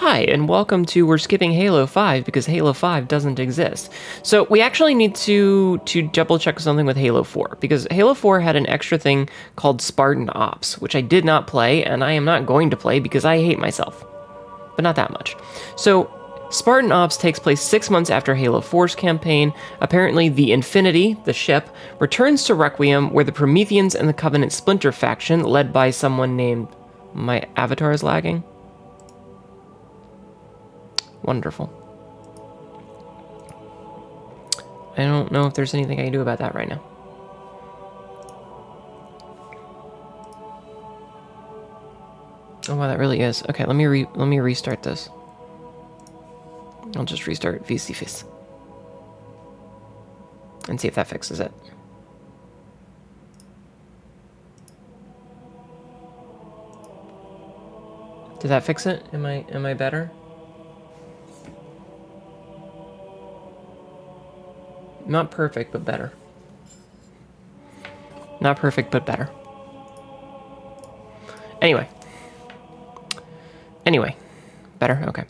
Hi, and welcome to We're Skipping Halo 5 because Halo 5 doesn't exist. So we actually need to double check something with Halo 4 because Halo 4 had an extra thing called Spartan Ops, which I did not play and I am not going to play because I hate myself. But not that much. So Spartan Ops takes place 6 months after Halo 4's campaign. Apparently, the Infinity, the ship, returns to Requiem where the Prometheans and the Covenant Splinter faction, led by someone named... My avatar is lagging? Wonderful. I don't know if there's anything I can do about that right now. Oh wow, that really is. Okay, let me restart this. I'll just restart VCFIS and see if that fixes it. Did that fix it? Am I better? Not perfect, but better. Not perfect, but better. Anyway. Better? Okay.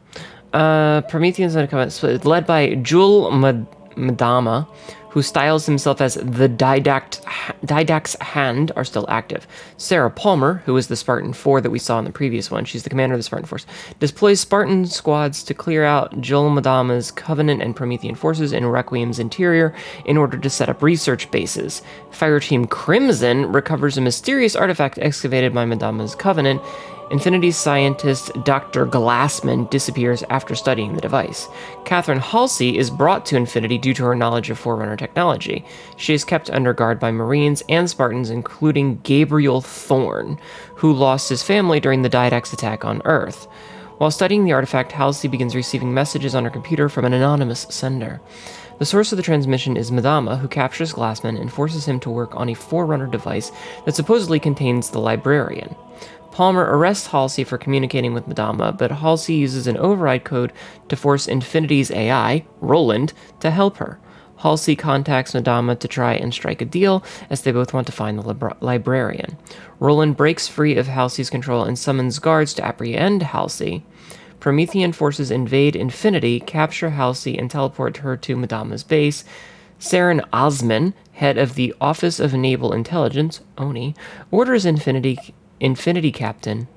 Prometheans and a Covenant, led by Jul Madama, who styles himself as the Didact's Hand, are still active. Sarah Palmer, who is the Spartan 4 that we saw in the previous one, she's the commander of the Spartan Force, deploys Spartan squads to clear out Jul Madama's Covenant and Promethean forces in Requiem's interior in order to set up research bases. Fireteam Crimson recovers a mysterious artifact excavated by Madama's Covenant. Infinity scientist Dr. Glassman disappears after studying the device. Catherine Halsey is brought to Infinity due to her knowledge of Forerunner technology. She is kept under guard by Marines and Spartans, including Gabriel Thorne, who lost his family during the Didax attack on Earth. While studying the artifact, Halsey begins receiving messages on her computer from an anonymous sender. The source of the transmission is Madama, who captures Glassman and forces him to work on a Forerunner device that supposedly contains the Librarian. Palmer arrests Halsey for communicating with Madama, but Halsey uses an override code to force Infinity's AI, Roland, to help her. Halsey contacts Madama to try and strike a deal, as they both want to find the Librarian. Roland breaks free of Halsey's control and summons guards to apprehend Halsey. Promethean forces invade Infinity, capture Halsey, and teleport her to Madama's base. Saren Osman, head of the Office of Naval Intelligence, ONI, orders Infinity Captain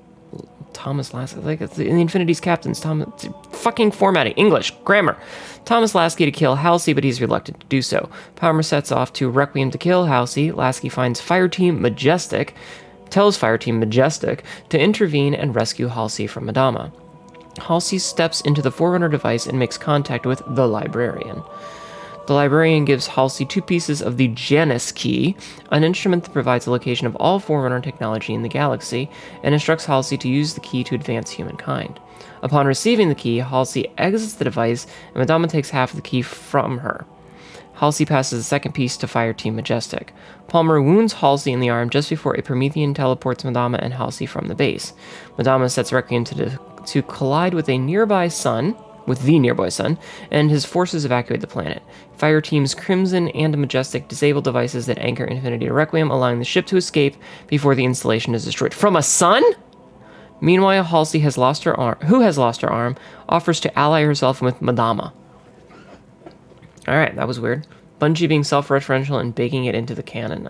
Thomas Lasky, like the Infinity's captains, fucking formatting, English, grammar. Thomas Lasky to kill Halsey, but he's reluctant to do so. Palmer sets off to Requiem to kill Halsey. Lasky finds tells Fireteam Majestic to intervene and rescue Halsey from Madama. Halsey steps into the Forerunner device and makes contact with the Librarian. The Librarian gives Halsey 2 pieces of the Janus Key, an instrument that provides the location of all Forerunner technology in the galaxy, and instructs Halsey to use the key to advance humankind. Upon receiving the key, Halsey exits the device, and Madama takes half of the key from her. Halsey passes the second piece to Fireteam Majestic. Palmer wounds Halsey in the arm just before a Promethean teleports Madama and Halsey from the base. Madama sets Requiem to collide with the nearby sun, and his forces evacuate the planet. Fireteams Crimson and Majestic disable devices that anchor Infinity to Requiem, allowing the ship to escape before the installation is destroyed. From a sun? Meanwhile, Halsey has lost her arm, offers to ally herself with Madama. Alright, that was weird. Bungie being self-referential and baking it into the canon.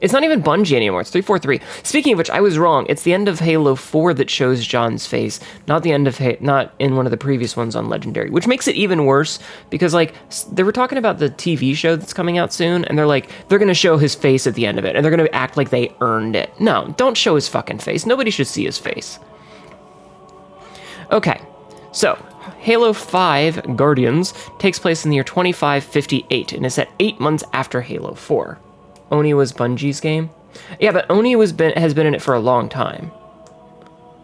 It's not even Bungie anymore, it's 343. Speaking of which, I was wrong. It's the end of Halo 4 that shows John's face, not the end of not in one of the previous ones on Legendary, which makes it even worse because, like, they were talking about the TV show that's coming out soon, and they're going to show his face at the end of it, and they're going to act like they earned it. No, don't show his fucking face. Nobody should see his face. Okay, so Halo 5 Guardians takes place in the year 2558, and is set 8 months after Halo 4. Oni was Bungie's game? Yeah, but Oni has been in it for a long time.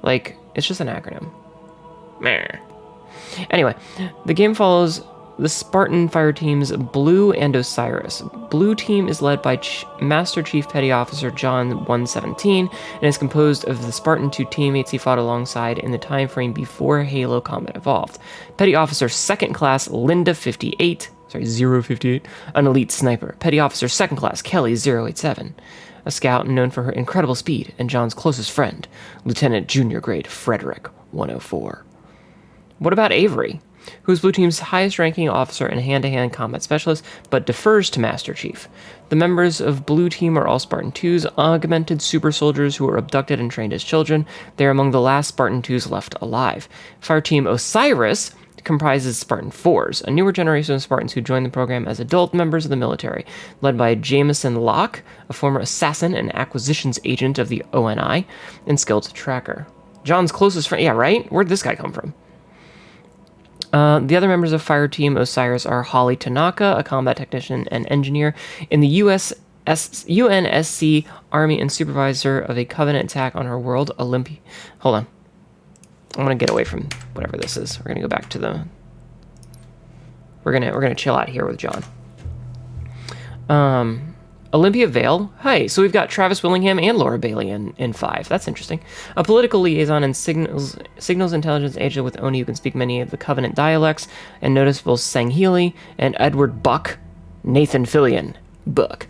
Like, it's just an acronym. Meh. Anyway, the game follows the Spartan fire teams Blue and Osiris. Blue team is led by Master Chief Petty Officer John 117 and is composed of the Spartan 2 teammates he fought alongside in the time frame before Halo Combat evolved. Petty Officer 2nd Class Linda 058, an elite sniper. Petty Officer 2nd Class Kelly 087, a scout known for her incredible speed, and John's closest friend, Lieutenant Junior Grade Frederick 104. What about Avery, who's Blue Team's highest-ranking officer and hand-to-hand combat specialist, but defers to Master Chief? The members of Blue Team are all Spartan 2s, augmented super soldiers who were abducted and trained as children. They are among the last Spartan 2s left alive. Fire Team Osiris comprises Spartan 4s, a newer generation of Spartans who joined the program as adult members of the military, led by Jameson Locke, a former assassin and acquisitions agent of the ONI, and skilled tracker. John's closest friend. Yeah, right? Where'd this guy come from? The other members of Fire Team Osiris are Holly Tanaka, a combat technician and engineer in the UNSC Army and supervisor of a Covenant attack on her world, Olympia. Hold on. I'm gonna get away from whatever this is. We're gonna go back to the. We're gonna chill out here with John. Olympia Vale. Hi. So we've got Travis Willingham and Laura Bailey in 5. That's interesting. A political liaison and signals intelligence agent with Oni who can speak many of the Covenant dialects, and noticeable Sangheili and Edward Buck, Nathan Fillion, Buck,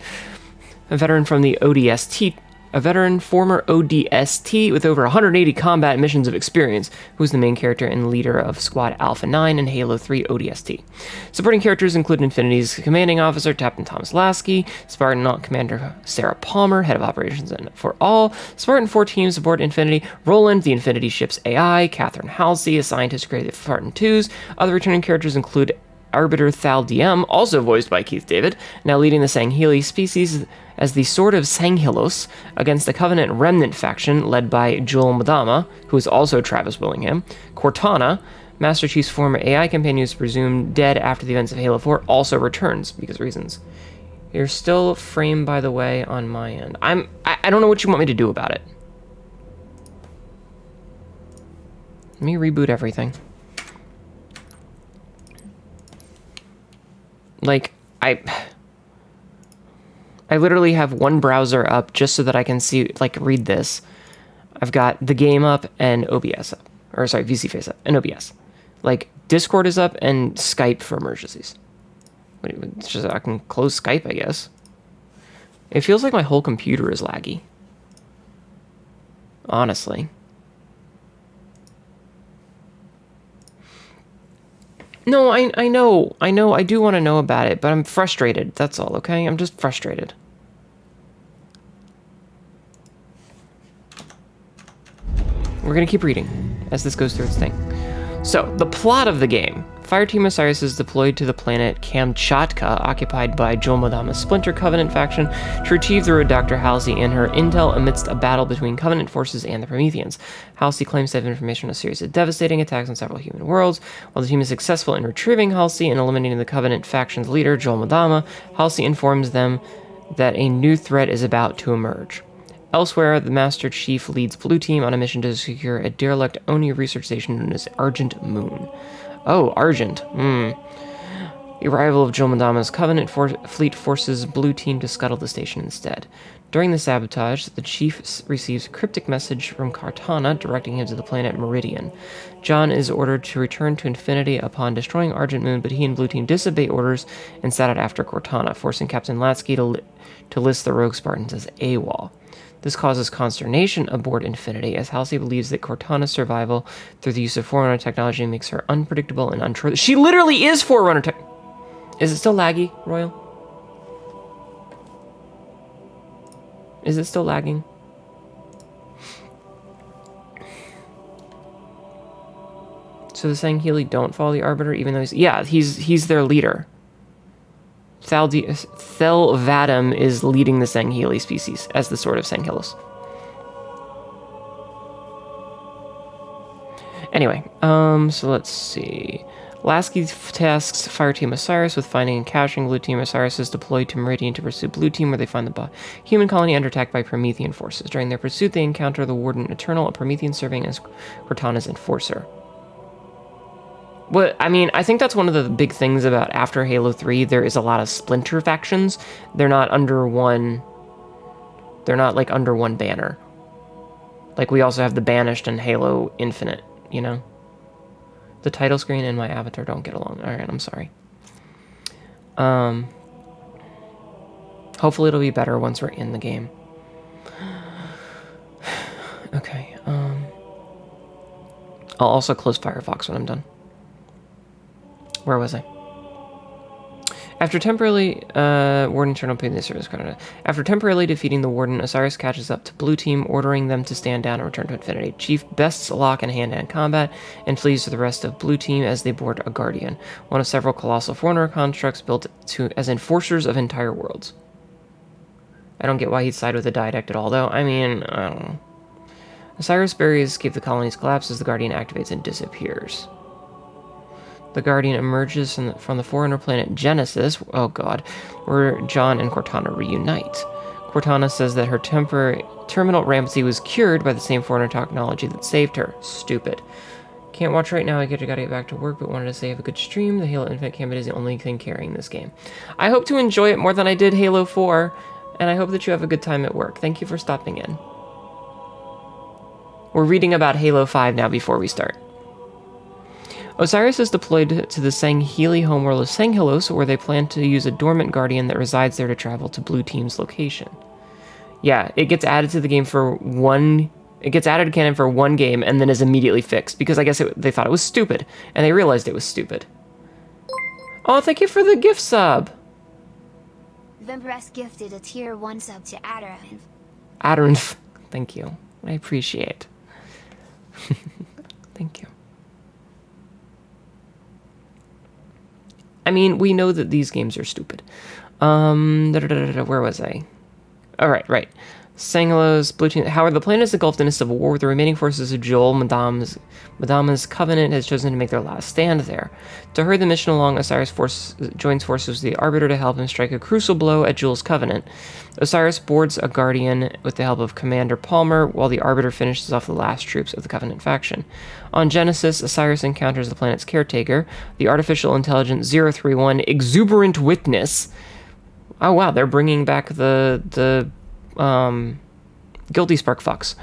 a veteran from the ODST. A veteran, former ODST with over 180 combat missions of experience, who's the main character and leader of Squad Alpha 9 and Halo 3 ODST. Supporting characters include Infinity's commanding officer, Captain Thomas Lasky, Spartan Commander Sarah Palmer, head of operations for all, Spartan 4 teams aboard Infinity, Roland, the Infinity ship's AI, Catherine Halsey, a scientist created for Spartan 2s. Other returning characters include Arbiter Thal Diem, also voiced by Keith David, now leading the Sangheili species as the Sword of Sanghelos against the Covenant Remnant faction led by Joel Madama, who is also Travis Willingham. Cortana, Master Chief's former AI companion who's presumed dead after the events of Halo 4, also returns because of reasons. You're still framed, by the way, on my end. I don't know what you want me to do about it. Let me reboot everything. Like, I literally have one browser up just so that I can see, like, read this. I've got the game up and OBS up. Or, sorry, VC Face up and OBS. Like, Discord is up and Skype for emergencies. It's just, I can close Skype, I guess. It feels like my whole computer is laggy. Honestly. No, I know, I do want to know about it, but I'm frustrated, that's all, okay? I'm just frustrated. We're gonna keep reading as this goes through its thing. So, the plot of the game. Fireteam Osiris is deployed to the planet Kamchatka, occupied by Joel Madama's Splinter Covenant faction, to retrieve the road Dr. Halsey and her intel amidst a battle between Covenant forces and the Prometheans. Halsey claims to have information on a series of devastating attacks on several human worlds. While the team is successful in retrieving Halsey and eliminating the Covenant faction's leader, Joel Madama, Halsey informs them that a new threat is about to emerge. Elsewhere, the Master Chief leads Blue Team on a mission to secure a derelict Oni research station known as Argent Moon. Oh, Argent. The arrival of Joel Madama's Covenant fleet forces Blue Team to scuttle the station instead. During the sabotage, the Chief receives a cryptic message from Cortana directing him to the planet Meridian. John is ordered to return to Infinity upon destroying Argent Moon, but he and Blue Team disobey orders and set out after Cortana, forcing Captain Lasky to list the rogue Spartans as AWOL. This causes consternation aboard Infinity, as Halsey believes that Cortana's survival through the use of Forerunner technology makes her unpredictable and untrustworthy. She literally is Forerunner tech. Is it still laggy, Royal? Is it still lagging? So the Sangheili don't follow the Arbiter, even though he's their leader. Thelvadam is leading the Sangheili species as the Sword of Sanghelos. Anyway, so let's see. Lasky tasks Fireteam Osiris with finding and capturing Blue Team. Osiris is deployed to Meridian to pursue Blue Team, where they find the human colony under attack by Promethean forces. During their pursuit, they encounter the Warden Eternal, a Promethean serving as Cortana's enforcer. Well, I mean, I think that's one of the big things about after Halo 3. There is a lot of splinter factions. They're not under one... They're not, like, under one banner. Like, we also have the Banished and Halo Infinite, you know? The title screen and my avatar don't get along. Alright, I'm sorry. Hopefully it'll be better once we're in the game. Okay, I'll also close Firefox when I'm done. Where was I? After temporarily Warden turned on the service credit. After temporarily defeating the Warden, Osiris catches up to Blue Team, ordering them to stand down and return to Infinity. Chief bests lock in hand-to-hand combat and flees to the rest of Blue Team as they board a Guardian, one of several colossal Forerunner constructs built as enforcers of entire worlds. I don't get why he'd side with the Didact at all, though. I mean, I don't know. Osiris barriers escape the colony's collapse as the Guardian activates and disappears. The Guardian emerges from the Forerunner planet Genesis, oh god, where John and Cortana reunite. Cortana says that her terminal rampancy was cured by the same Forerunner technology that saved her. Stupid. Can't watch right now, gotta get back to work, but wanted to say have a good stream. The Halo Infinite campaign is the only thing carrying this game. I hope to enjoy it more than I did Halo 4, and I hope that you have a good time at work. Thank you for stopping in. We're reading about Halo 5 now before we start. Osiris is deployed to the Sangheli homeworld of Sanghelos, where they plan to use a dormant Guardian that resides there to travel to Blue Team's location. Yeah, it gets added to the game for one... It gets added to canon for one game and then is immediately fixed, because I guess they thought it was stupid, and they realized it was stupid. Oh, thank you for the gift sub! Vimpress gifted a tier 1 sub to Adarinth. Adarinth, thank you. I appreciate. Thank you. I mean, we know that these games are stupid. Where was I? All right, right. Sangelos, Blue Team. However, the planet is engulfed in a civil war with the remaining forces of Joel. Madama's covenant has chosen to make their last stand there. To hurry the mission along, Osiris joins forces with the Arbiter to help him strike a crucial blow at Joel's covenant. Osiris boards a Guardian with the help of Commander Palmer, while the Arbiter finishes off the last troops of the Covenant faction. On Genesis, Osiris encounters the planet's caretaker, the artificial intelligence 031 Exuberant Witness. Oh wow, they're bringing back the Guilty Spark fucks,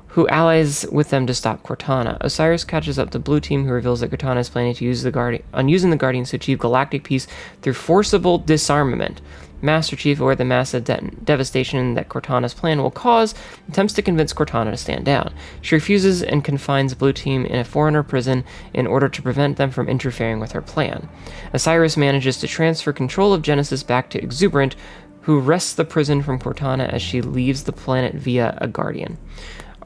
who allies with them to stop Cortana. Osiris catches up to Blue Team, who reveals that Cortana is planning to use using the Guardians to achieve galactic peace through forcible disarmament. Master Chief, aware of the massive devastation that Cortana's plan will cause, attempts to convince Cortana to stand down. She refuses and confines Blue Team in a Forerunner prison in order to prevent them from interfering with her plan. Osiris manages to transfer control of Genesis back to Exuberant, who wrests the prison from Cortana as she leaves the planet via a Guardian.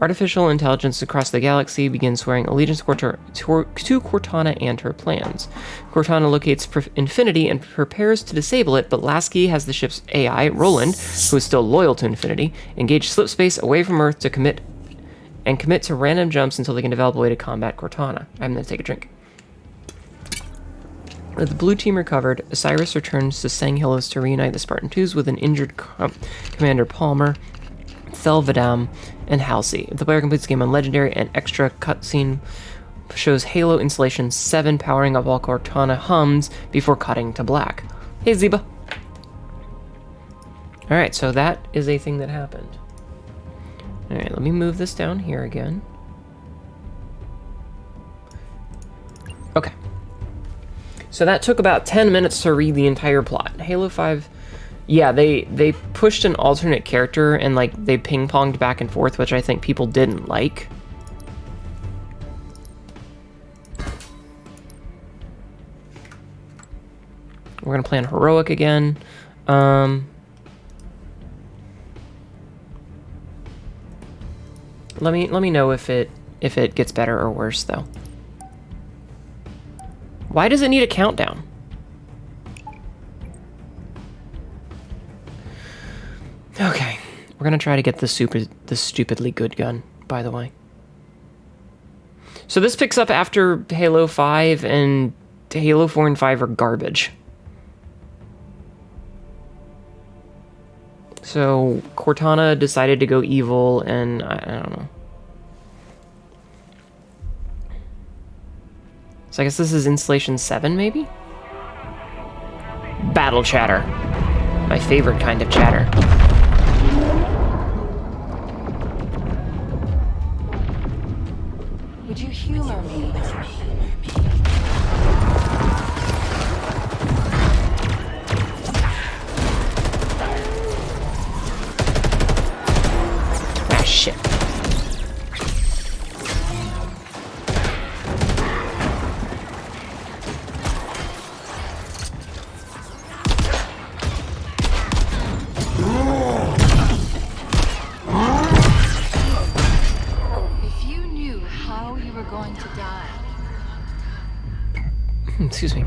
Artificial intelligence across the galaxy begins swearing allegiance to Cortana and her plans. Cortana locates Infinity and prepares to disable it, but Lasky has the ship's AI, Roland, who is still loyal to Infinity, engage slipspace away from Earth to commit to random jumps until they can develop a way to combat Cortana. I'm going to take a drink. With the Blue Team recovered, Osiris returns to Sanghelos to reunite the Spartan 2s with an injured Commander Palmer, Thelvadam, and Halsey. If the player completes the game on Legendary, an extra cutscene shows Halo Installation 7 powering up while Cortana hums before cutting to black. Hey, Ziba! Alright, so that is a thing that happened. Alright, let me move this down here again. Okay. So that took about 10 minutes to read the entire plot. Halo 5... Yeah, they pushed an alternate character and, like, they ping-ponged back and forth, which I think people didn't like. We're gonna play on Heroic again. Let me know if it gets better or worse, though. Why does it need a countdown? Okay, we're gonna try to get the stupidly good gun, by the way. So this picks up after Halo 5, and Halo 4 and 5 are garbage. So Cortana decided to go evil, and I don't know. So I guess this is Installation 7, maybe? Battle chatter. My favorite kind of chatter. Would you humor me? Ah, shit. know you were going to die. Excuse me.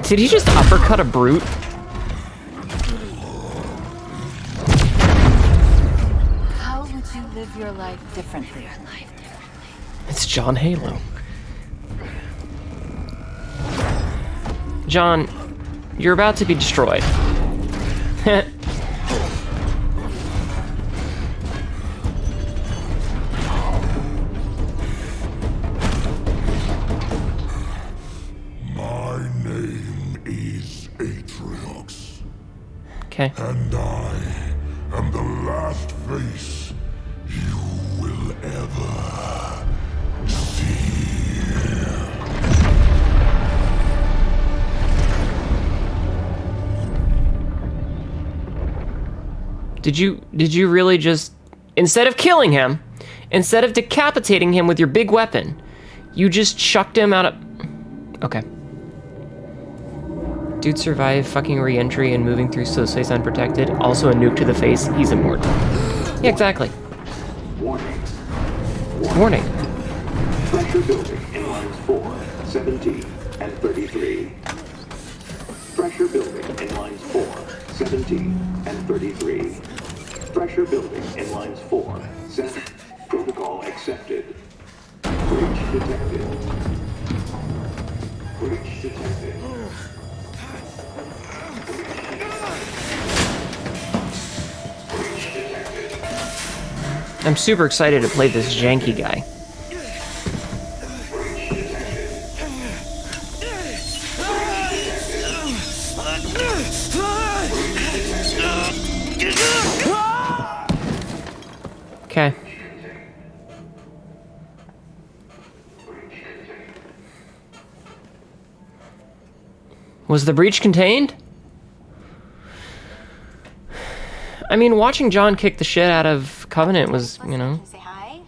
Did he just uppercut a brute? How would you live your life differently? It's John Halo. John, you're about to be destroyed. My name is Atriox, Okay. and I am the last face you will ever see. Did you really just, instead of killing him, instead of decapitating him with your big weapon, you just chucked him out of... Okay. Dude survived fucking re-entry and moving through space unprotected. Also a nuke to the face. He's immortal. Yeah, exactly. Warning. Warning. Pressure building in lines 4, 17, and 33. Pressure building in lines 4, 17, and 33. Pressure building in lines 4, 7. Protocol accepted. Breach detected. Breach detected. I'm super excited to play this janky guy. Okay. Was the breach contained? I mean, watching John kick the shit out of Covenant was, you know... Say hi.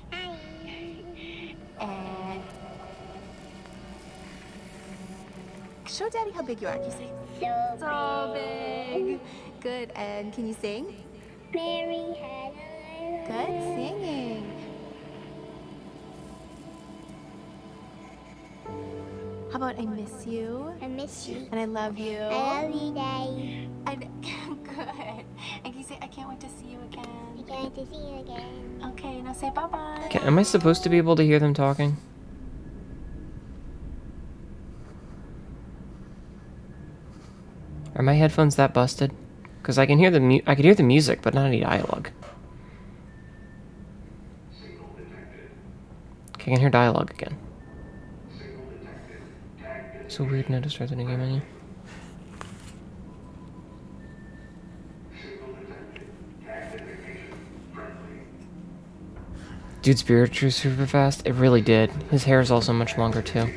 And show Daddy how big you are. Can you say so big? Good. And can you sing? Mary had a Good singing. How about I miss you I miss you. and I love you. I love you, Daddy. And good. And can you say I can't wait to see you I again? can't wait to see you again. Okay, now say bye bye. Okay, am I supposed to be able to hear them talking? Are my headphones that busted? Because I can hear I can hear the music, but not any dialogue. Okay, I can hear dialogue again. So weird now to start the new game menu. Dude, spirit drew super fast. It really did. His hair is also much longer too.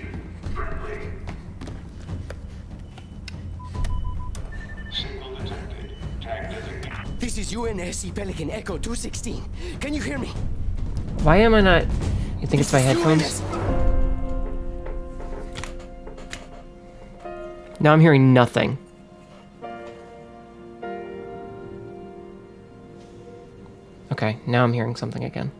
This is UNSC Pelican Echo 216. Can you hear me? Why am I not? You think it's my headphones? Now I'm hearing nothing. Okay, now I'm hearing something again.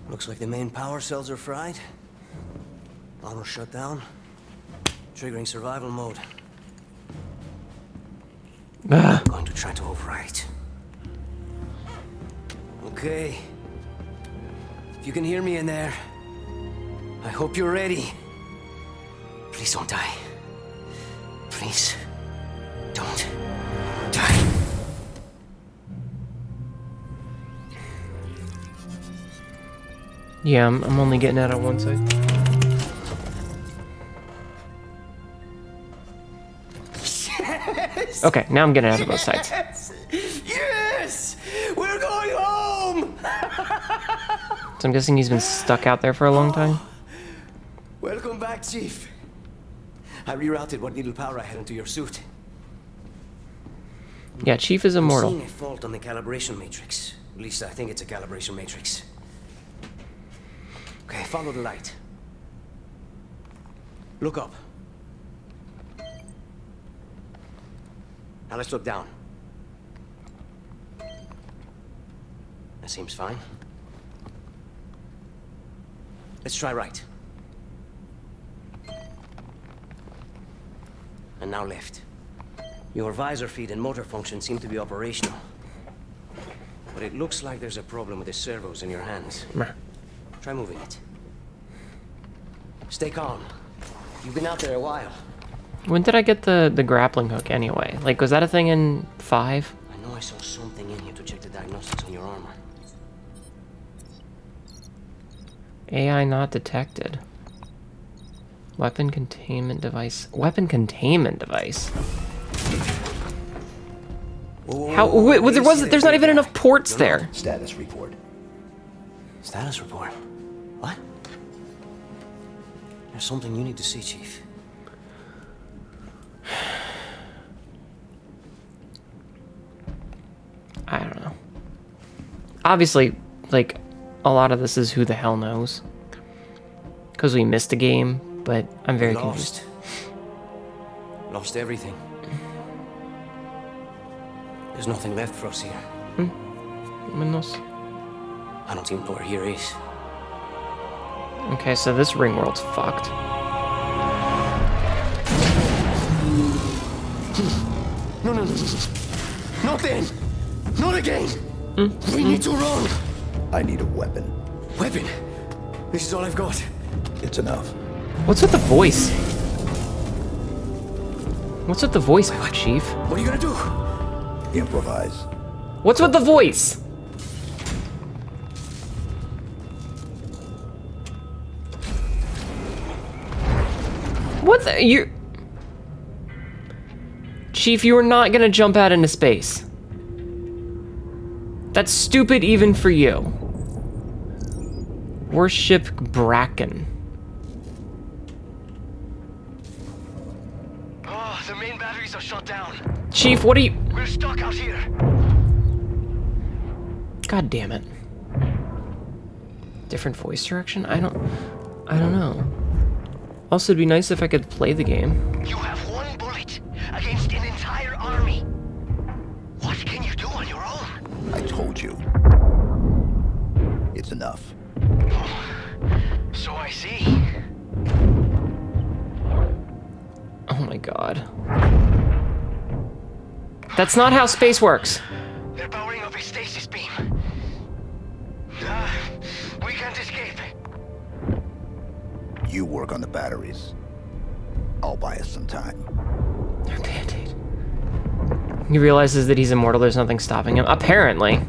Looks like the main power cells are fried. Armor shut down. Triggering survival mode. Ugh. I'm going to try to overwrite. Okay. If you can hear me in there, I hope you're ready. Please don't die. Please don't die. Yeah, I'm only getting out on one side. Yes! Okay, now I'm getting out of both sides. Yes! Yes! We're going home! So I'm guessing he's been stuck out there for a long time. Welcome back, Chief. I rerouted what little power I had into your suit. Yeah, Chief is I'm immortal. seeing a fault on the calibration matrix. At least I think it's a calibration matrix. Okay, follow the light. Look up. Now let's look down. That seems fine. Let's try right. And now left. Your visor feed and motor function seem to be operational. But it looks like there's a problem with the servos in your hands. Try moving it. Stay calm. You've been out there a while. When did I get the grappling hook anyway? Like, was that a thing in 5? I know I saw something in here to check the diagnostics on your armor. AI not detected. Weapon containment device. Weapon containment device. How? There's not even enough ports there. Status report. Status report? What? There's something you need to see, Chief. I don't know. Obviously, like, a lot of this is who the hell knows. Because we missed a game, but I'm very confused. Lost everything. There's nothing left for us here. Menos. I don't even know where here is. Okay, so this ring world's fucked. No. Not then! Not again! We need to run! I need a weapon. Weapon? This is all I've got. It's enough. What's with the voice? What's with the voice, Chief? What are you gonna do? Improvise. What's with the voice? What the? You... Chief, you are not gonna jump out into space. That's stupid even for you. Worship Bracken. Oh, the main batteries are shut down. Chief, what are you... We're stuck out here. God damn it. Different voice direction? I don't know. Also, it'd be nice if I could play the game. You have one bullet against an entire army. What can you do on your own? I told you. It's enough. So I see. Oh my god. That's not how space works. They're powering up a stasis beam. We can't escape. You work on the batteries. I'll buy us some time. Band-Aid. He realizes that he's immortal, there's nothing stopping him. Apparently.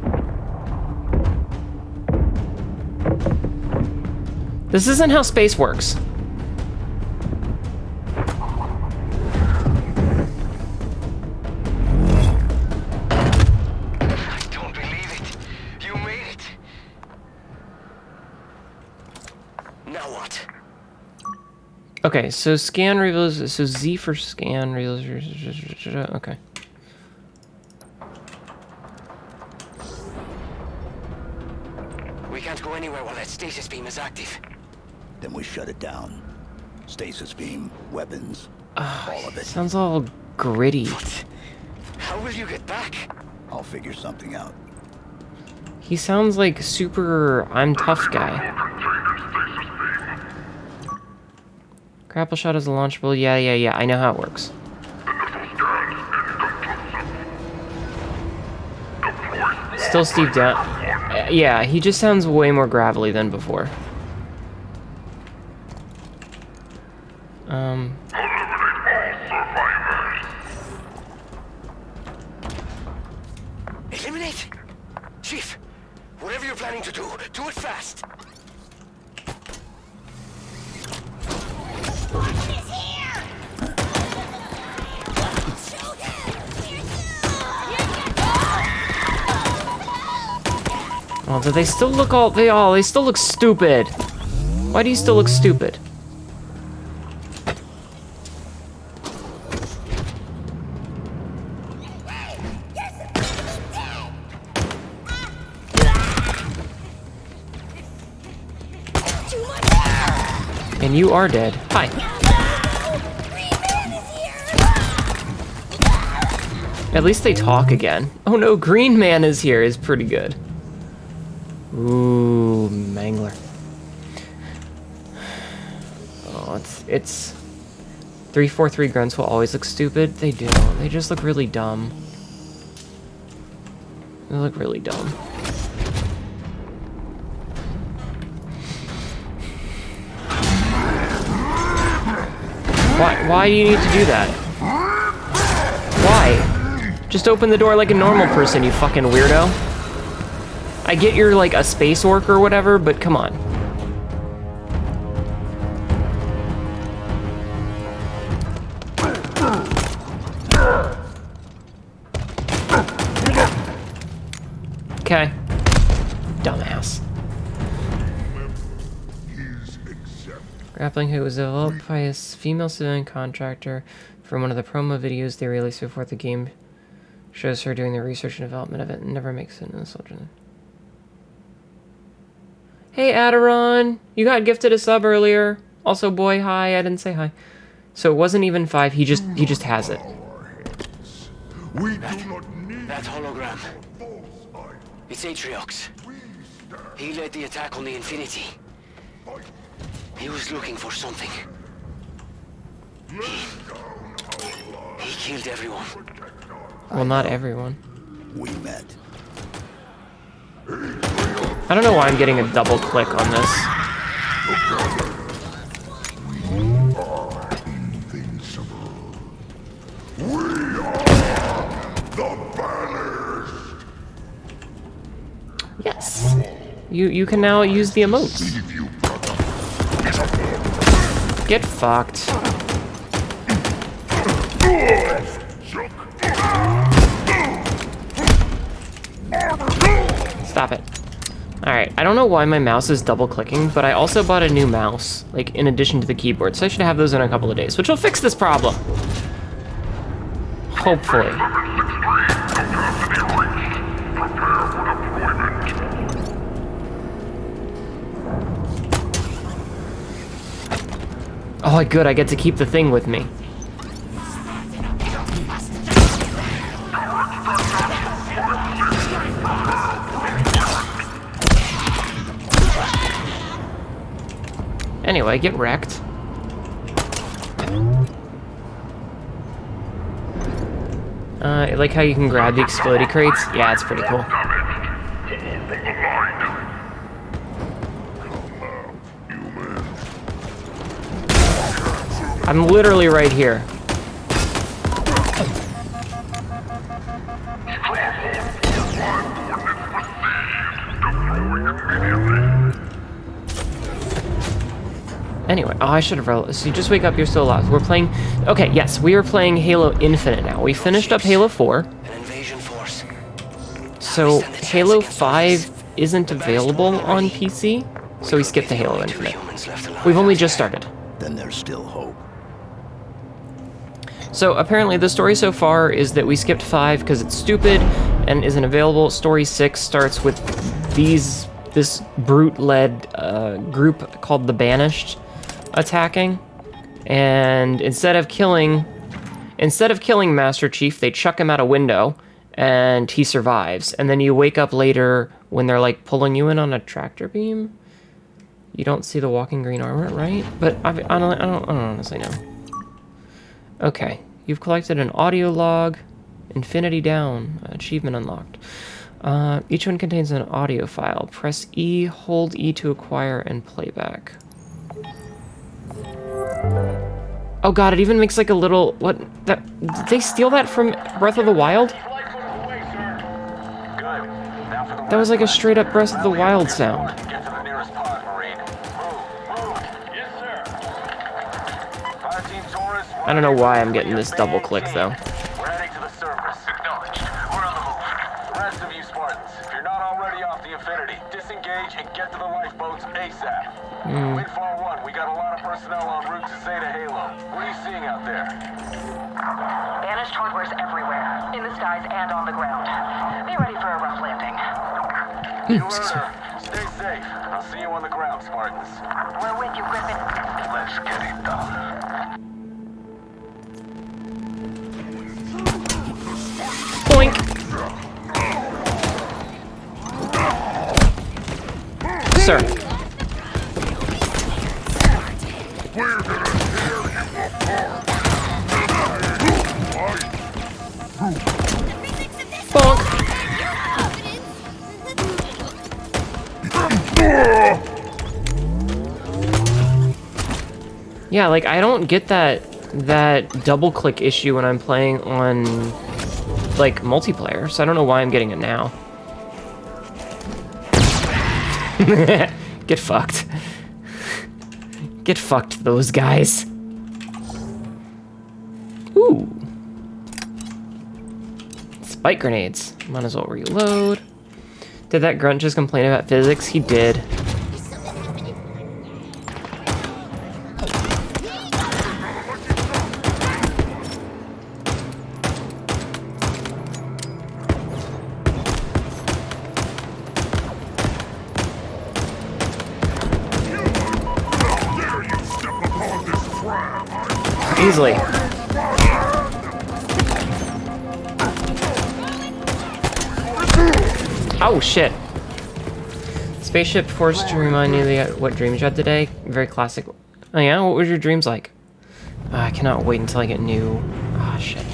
This isn't how space works. I don't believe it. You made it. Now what? Okay, so scan reveals, so Z for scan reveals, okay. We can't go anywhere while that stasis beam is active. Then we shut it down. Stasis beam, weapons, all of it. Sounds all gritty. How will you get back? I'll figure something out. He sounds like super I'm tough guy. Grapple shot is a launchable. Yeah. I know how it works. Still Steve down. Yeah, he just sounds way more gravelly than before. Eliminate? Chief, whatever you're planning to do it fast. Oh, do they still look all... They still look stupid. Why do you still look stupid? And you are dead. Hi. At least they talk again. Oh no, Green Man is here is pretty good. Ooh, Mangler. Oh, it's 343 grunts will always look stupid. They do. They just look really dumb. They look really dumb. Why do you need to do that? Why? Just open the door like a normal person, you fucking weirdo. I get you're like a space orc or whatever, but come on. Okay. Dumbass. Grappling hook was developed by a female civilian contractor from one of the promo videos they released before the game. Shows her doing the research and development of it and never makes it in the soldier. Hey Aderon! You got gifted a sub earlier. Also, boy, hi. I didn't say hi. So it wasn't even 5, he just has it. We do not need That hologram. It's Atriox. He led the attack on the Infinity. He was looking for something. He killed everyone. Well, not everyone. We met. I don't know why I'm getting a double click on this. invincible. We are the banished. Yes. You can now use the emotes. Leave you, brother. Get fucked. Stop it. Alright, I don't know why my mouse is double clicking, but I also bought a new mouse, like in addition to the keyboard, so I should have those in a couple of days, which will fix this problem. Hopefully. Oh, good, I get to keep the thing with me. Anyway, get wrecked. I like how you can grab the explodey crates. Yeah, it's pretty cool. I'm literally right here. Anyway, oh, I should have. So you just wake up, you're still alive. We're playing. Okay, yes, we are playing Halo Infinite now. We finished up Halo 4. An invasion force. So Halo 5 isn't available on PC, so we skipped to Halo Infinite. We've only just started. Then there's still hope. So apparently the story so far is that we skipped 5 because it's stupid and isn't available. Story 6 starts with this brute-led group called the Banished attacking, and instead of killing Master Chief, they chuck him out a window, and he survives. And then you wake up later when they're like pulling you in on a tractor beam. You don't see the walking green armor, right? But I don't honestly know. Okay, you've collected an audio log. Infinity down. Achievement unlocked. Each one contains an audio file. Press E, hold E to acquire, and playback. Oh god, it even makes like a little... What? Did they steal that from Breath of the Wild? That was like a straight up Breath of the Wild sound. I don't know why I'm getting this double click though. We're heading to the surface. Acknowledged. We're on the move. The rest of you Spartans, if you're not already off the Infinity, disengage and get to the lifeboats ASAP. Wind Far 1, we got a lot of personnel en route to Zeta Halo. What are you seeing out there? Banished hardware's everywhere, in the skies and on the ground. Be ready for a rough landing. You heard her. Stay safe. I'll see you on the ground, Spartans. We're with you, Griffin. Let's get it done. Boink. Sir. Bonk. Yeah, like I don't get that double click issue when I'm playing on like multiplayer, so I don't know why I'm getting it now. Get fucked. Get fucked, those guys. Ooh. Spike grenades. Might as well reload. Did that grunt just complain about physics? He did. Easily. Oh shit. Spaceship forced to remind you what dreams you had today. Very classic. Oh yeah? What was your dreams like? I cannot wait until I get new. Ah, shit.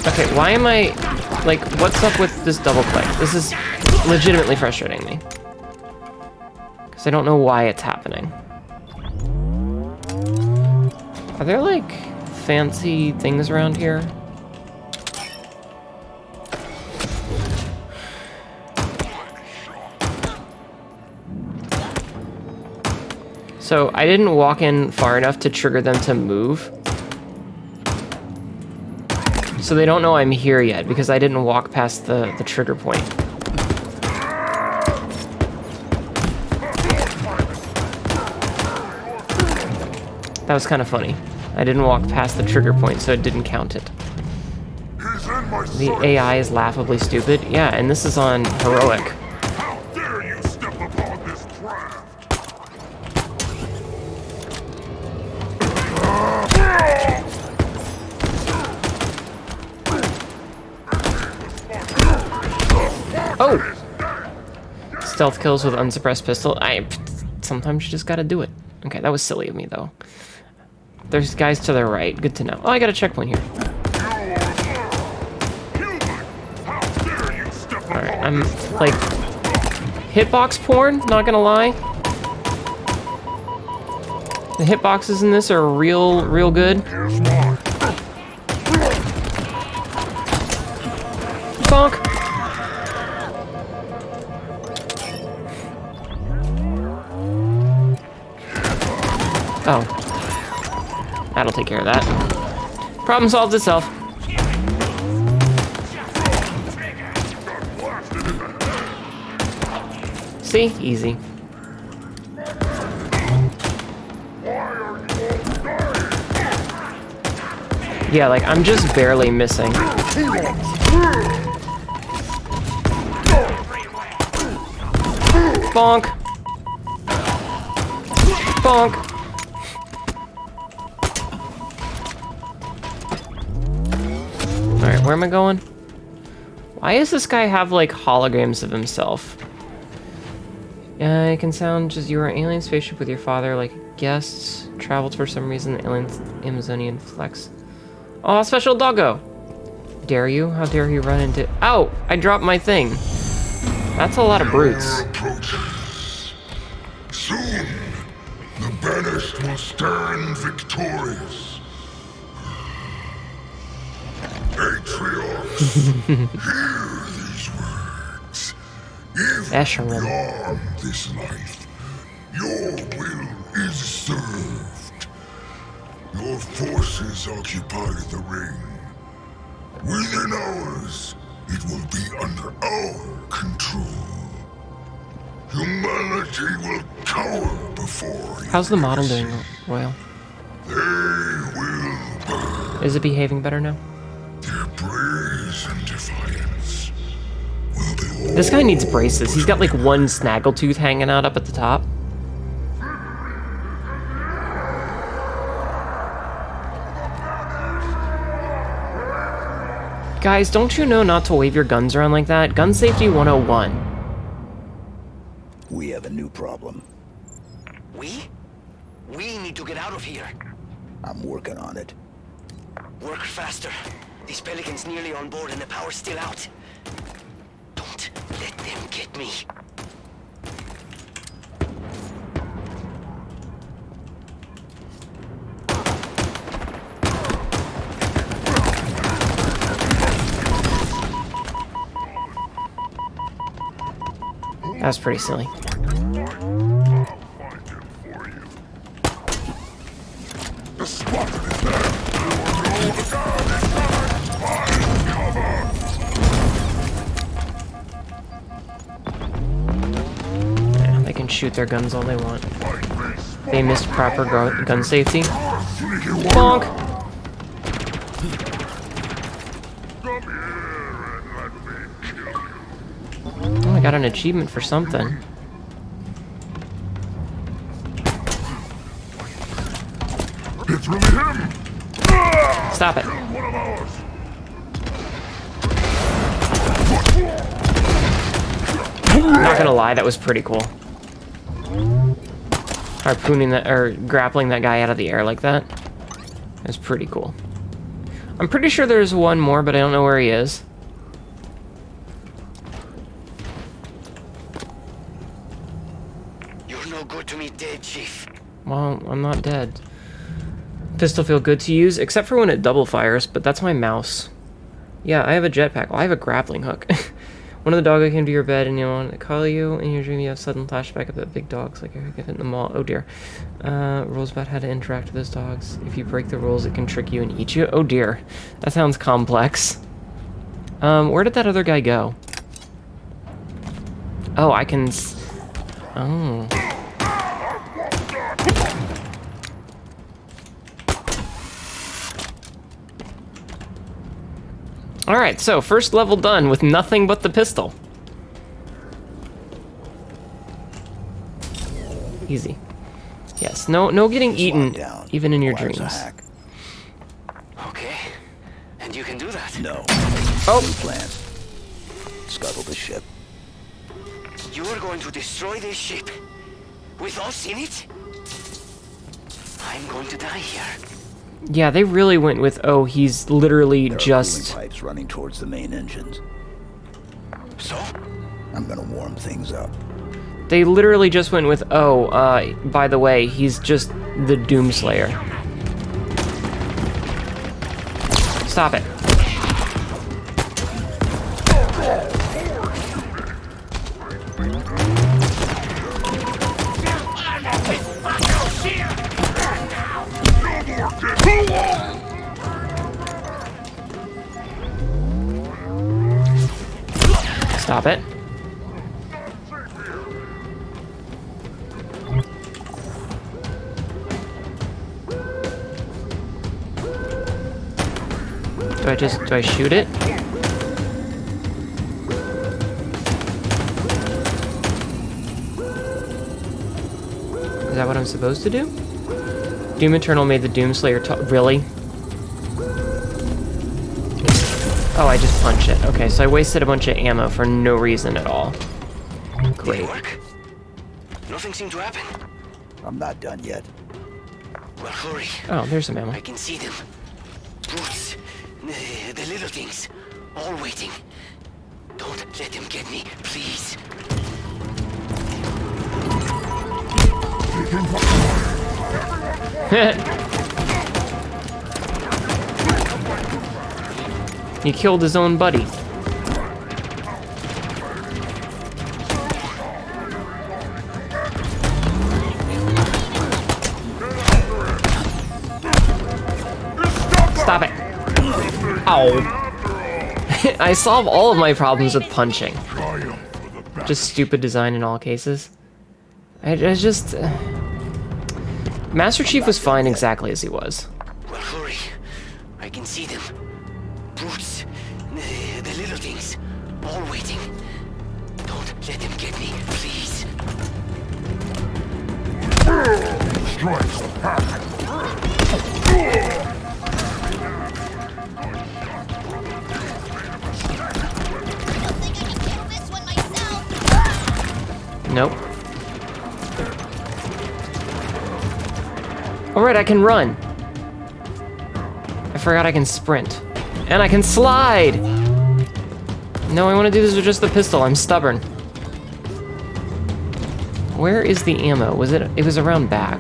Okay, why am I... Like, what's up with this double click? This is legitimately frustrating me. Because I don't know why it's happening. Are there, like, fancy things around here? So, I didn't walk in far enough to trigger them to move. So they don't know I'm here yet, because I didn't walk past the trigger point. That was kind of funny. I didn't walk past the trigger point, so it didn't count it. The AI is laughably stupid. Yeah, and this is on heroic. How dare you step upon this craft? Oh! Stealth kills with unsuppressed pistol. Sometimes you just gotta do it. Okay, that was silly of me, though. There's guys to the right. Good to know. Oh, I got a checkpoint here. Alright, I'm, like, hitbox porn, not gonna lie. The hitboxes in this are real good. Bonk! Oh. That'll take care of that. Problem solved itself. See? Easy. Yeah, like, I'm just barely missing. Bonk! Bonk! Alright, where am I going? Why does this guy have, like, holograms of himself? It can sound just you were an alien spaceship with your father, like guests, traveled for some reason, alien Amazonian flex. Oh, special doggo! Dare you? How dare you run into... Ow! I dropped my thing. That's a lot of brutes. Soon, the banished will stand victorious. Atriox, hear these words. If Escharum. beyond this life, your will is served. Your forces occupy the ring. Within hours, it will be under our control. Humanity will cower before you. How's the model doing, Royal? They will burn. Is it behaving better now? defiance will be This guy needs braces. He's got like one snaggletooth hanging out up at the top. Guys, don't you know not to wave your guns around like that? Gun safety 101. We have a new problem. We? We need to get out of here. I'm working on it. Work faster. These pelicans nearly on board and the power's still out. Don't let them get me. That's pretty silly. Yeah, they can shoot their guns all they want. They missed proper gun safety. Bonk! Oh, I got an achievement for something. It's really him! Stop it. One of ours! Not gonna lie, that was pretty cool. Harpooning that, or grappling that guy out of the air like that. That's pretty cool. I'm pretty sure there's one more, but I don't know where he is. You're no good to me dead, Chief. Well, I'm not dead. Pistol feel good to use, except for when it double fires, but that's my mouse. Yeah, I have a jetpack. Well, I have a grappling hook. One of the dogs came to your bed and you want to call you. In your dream, you have sudden flashback of the big dogs, like I get in the mall. Oh dear. Rules about how to interact with those dogs. If you break the rules, it can trick you and eat you. Oh dear. That sounds complex. Where did that other guy go? Oh, I can... Oh. Alright, so first level done with nothing but the pistol. Easy. Yes, no getting eaten, even in your dreams. Okay. And you can do that? No. Oh! New plan. Scuttle the ship. You're going to destroy this ship? With us in it? I'm going to die here. Yeah, they really went with, oh, he's literally There are just... cooling pipes running towards the main engines. So? I'm gonna warm things up. They literally just went with, oh, by the way, he's just the Doomslayer. Stop it. Stop it. Do I shoot it? Is that what I'm supposed to do? Doom Eternal made the Doomslayer really? Oh, I just punch it. Okay, so I wasted a bunch of ammo for no reason at all. Great. Did it work? Nothing seemed to happen. I'm not done yet. Well, hurry. Oh, there's some ammo. I can see them. Brutes. The little things. All waiting. Don't let them get me, please. He killed his own buddy. Stop it. Ow. I solve all of my problems with punching. Just stupid design in all cases. I just... Master Chief was fine exactly as he was. Well, hurry. I can see them. Brutes. The little things, all waiting. Don't let them get me, please. Strikes back. Nope. Alright, I can run. I forgot I can sprint. And I can slide! No, I want to do this with just the pistol. I'm stubborn. Where is the ammo? Was it? It was around back.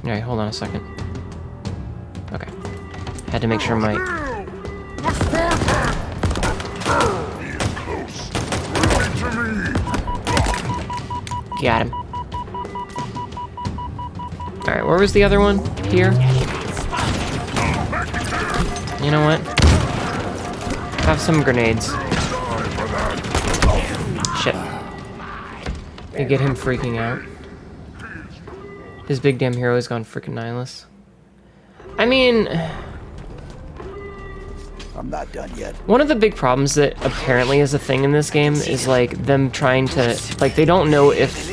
Alright, hold on a second. Okay. Had to make sure my... Got him. Alright, where was the other one? Here? You know what? Have some grenades. Shit. You get him freaking out. His big damn hero has gone freaking nihilist. I mean... I'm not done yet. One of the big problems that apparently is a thing in this game is like them trying to... Like, they don't know if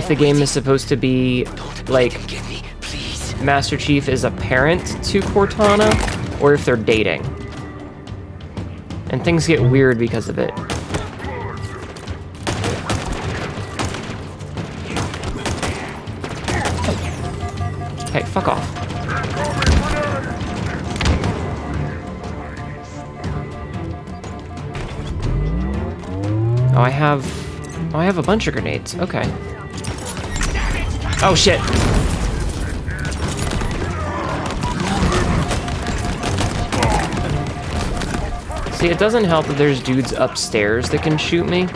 the game is supposed to be like Master Chief is a parent to Cortana or if they're dating. And things get weird because of it. Hey, fuck off. Oh, I have a bunch of grenades. Okay. Oh shit. See, it doesn't help that there's dudes upstairs that can shoot me.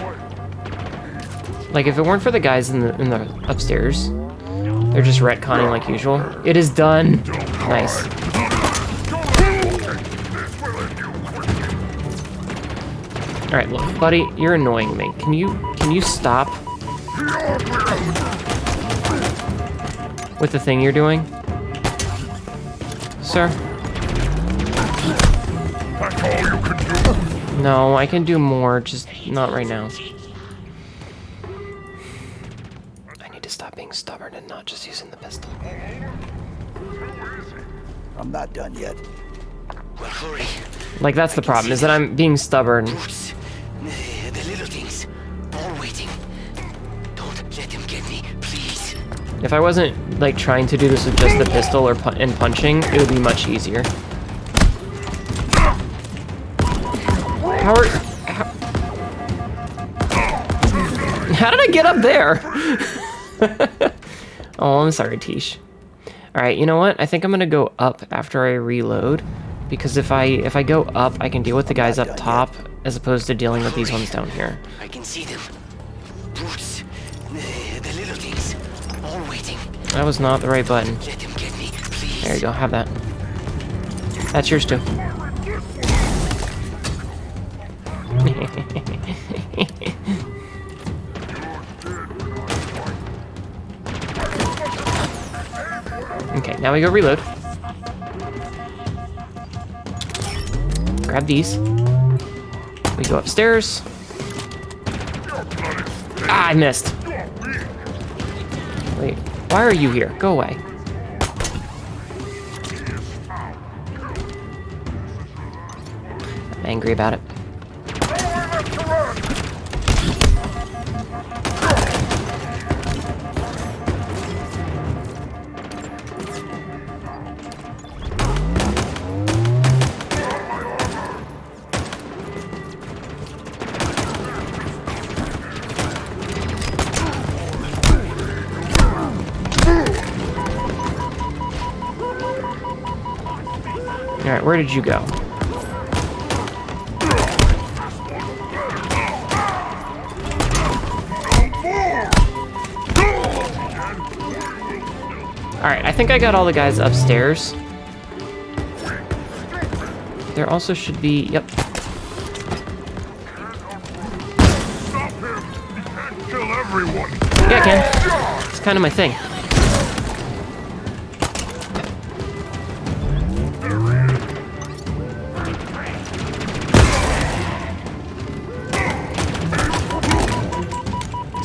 Like, if it weren't for the guys in the upstairs, they're just retconning like usual. It is done. Nice. All right, look, buddy, you're annoying me. Can you stop with the thing you're doing, sir? That's all you can do. No, I can do more, just not right now. I need to stop being stubborn and not just using the pistol. I'm not done yet. Well, hurry. Like, that's the problem, is that I'm being stubborn. The little things, all waiting. Don't let them get me, please. If I wasn't, like, trying to do this with just the pistol or and punching, it would be much easier. How did I get up there? Oh, I'm sorry, Tish. Alright, you know what? I think I'm gonna go up after I reload. Because if I go up, I can deal with the guys up top, as opposed to dealing with these ones down here. I can see them. Brutes. The little things, all waiting. That was not the right button. Let them get me, please. There you go, have that. That's yours too. Okay, now we go reload. Grab these. We go upstairs. Ah, I missed. Wait, why are you here? Go away. I'm angry about it. Alright, where did you go? Alright, I think I got all the guys upstairs. There also should be... Yep. Stop him! He can't kill everyone! Yeah, I can. It's kind of my thing.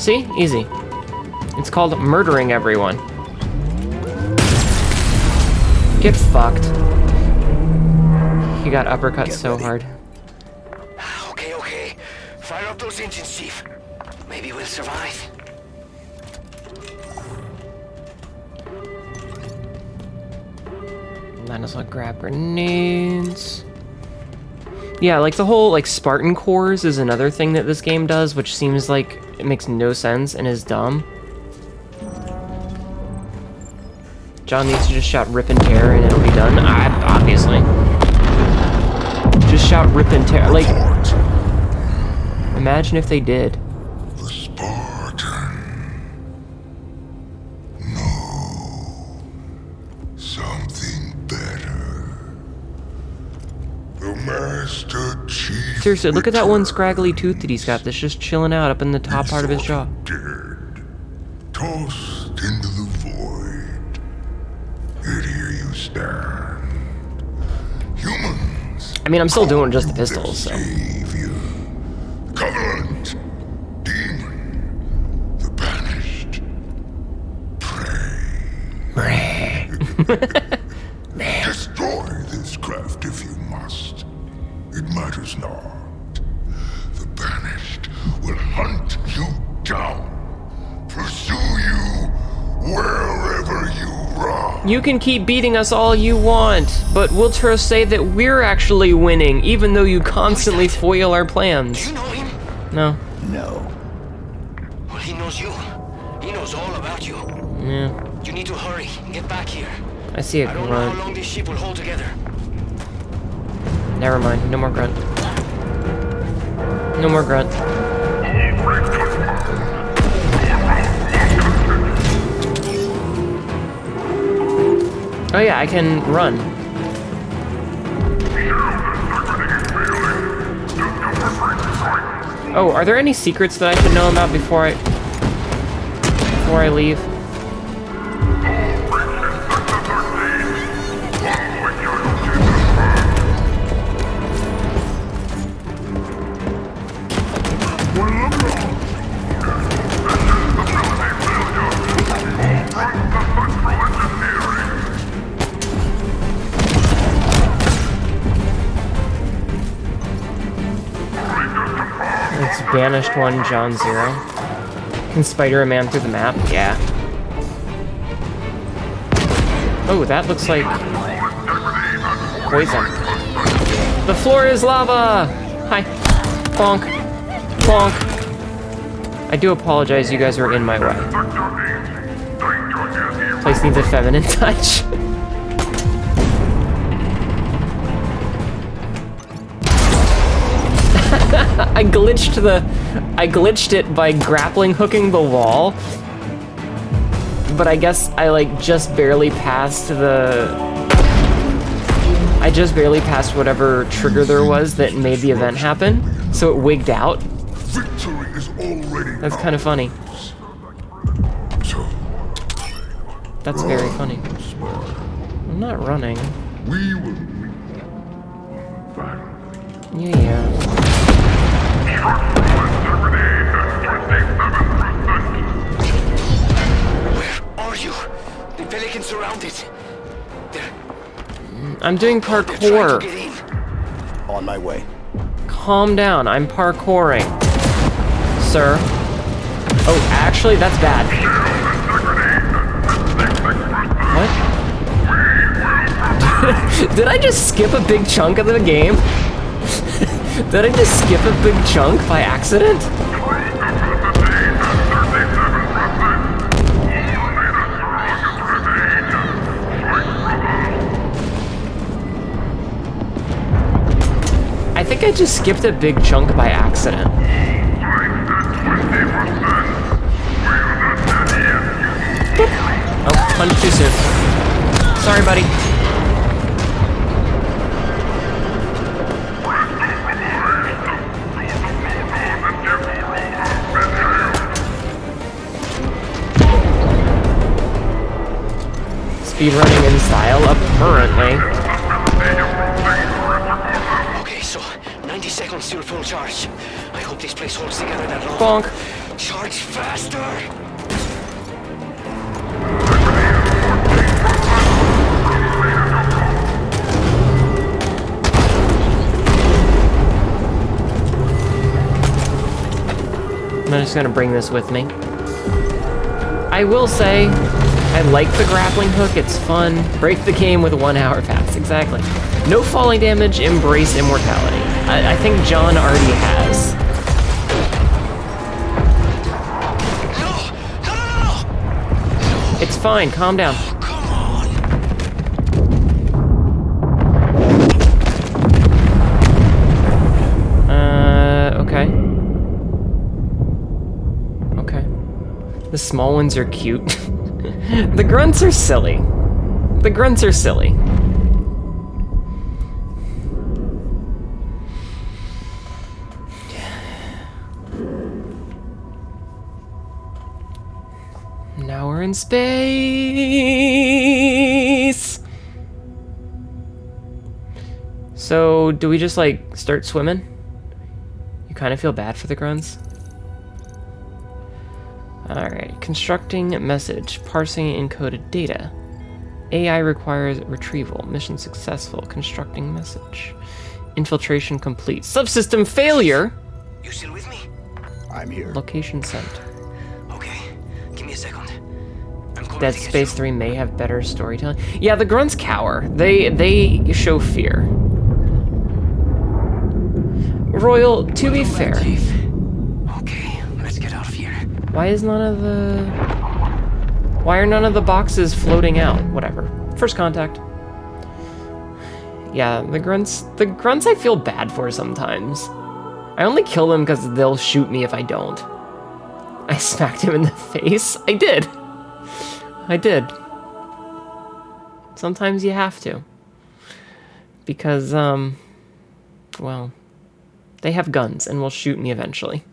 See? Easy. It's called murdering everyone. Get fucked. He got uppercut so hard. Okay, okay. Fire up those engines, Chief. Maybe we'll survive. Might as well grab grenades. Yeah, like the whole like Spartan cores is another thing that this game does, which seems like it makes no sense and is dumb. John needs to just shout rip and tear and it'll be done. Obviously. Just shout rip and tear. Like, imagine if they did. The Spartan. No. Something better. The Master Chief. Seriously, look at that one scraggly tooth that he's got that's just chilling out up in the top part of his jaw. Dead. Tossed into the void. Yet here you stand. Humans. I mean, I'm still doing just the pistols, so. Savior. Covenant. Demon. The banished. Prey. Destroy this craft if you must. It matters not. The banished will hunt you down. Pursue you wherever you run. You can keep beating us all you want, but we'll trust say that we're actually winning, even though you constantly foil our plans. Do you know him? No. No. Well, he knows you. He knows all about you. Yeah. You need to hurry and get back here. I see a I don't know how grunt. long this ship will hold together. Never mind. No more grunt. No more grunt. Oh yeah, I can run. Oh, are there any secrets that I should know about before I leave? It's banished one, John 0. Can Spider-Man through the map? Yeah. Oh, that looks like poison. The floor is lava! Hi. Bonk. Bonk. I do apologize, you guys were in my way. Place needs a feminine touch. I glitched it by grappling hooking the wall. But I guess I like just barely passed I just barely passed whatever trigger there was that made the event happen. So it wigged out. Victory is already That's kind of funny. So, That's very funny. I'm not running. we will meet finally. Yeah. Where are you? The Pelican's surrounded. They're I'm doing trying to parkour. get in. On my way. Calm down. I'm parkouring. Sir. Oh, actually, that's bad. What? Did I just skip a big chunk of the game? Did I just skip a big chunk by accident? I think I just skipped a big chunk by accident. Oh, punch too soon. Sorry, buddy. Speedrunning in style, apparently. Okay, so 90 seconds till full charge. I hope this place holds together that long. Bonk. Charge faster! I'm just gonna bring this with me. I will say, I like the grappling hook, it's fun. Break the game with a 1 hour pass, exactly. No falling damage, embrace immortality. I think John already has. No! It's fine, calm down. Come on! Okay. Okay. The small ones are cute. The grunts are silly. The grunts are silly. Now we're in space. So, do we just like start swimming? You kind of feel bad for the grunts. Alright, constructing message, parsing encoded data. AI requires retrieval. Mission successful. Constructing message. Infiltration complete. Subsystem failure! You still with me? I'm here. Location sent. Okay, give me a second. I'm coming Dead to get Space you. 3 may have better storytelling. Yeah, the grunts cower. They show fear. Royal, to be fair, Okay, let's get out of here. why are none of the boxes floating out? Whatever. First contact. Yeah, the grunts I feel bad for sometimes. I only kill them because they'll shoot me if I don't. I smacked him in the face. I did. Sometimes you have to. Because, well, they have guns and will shoot me eventually.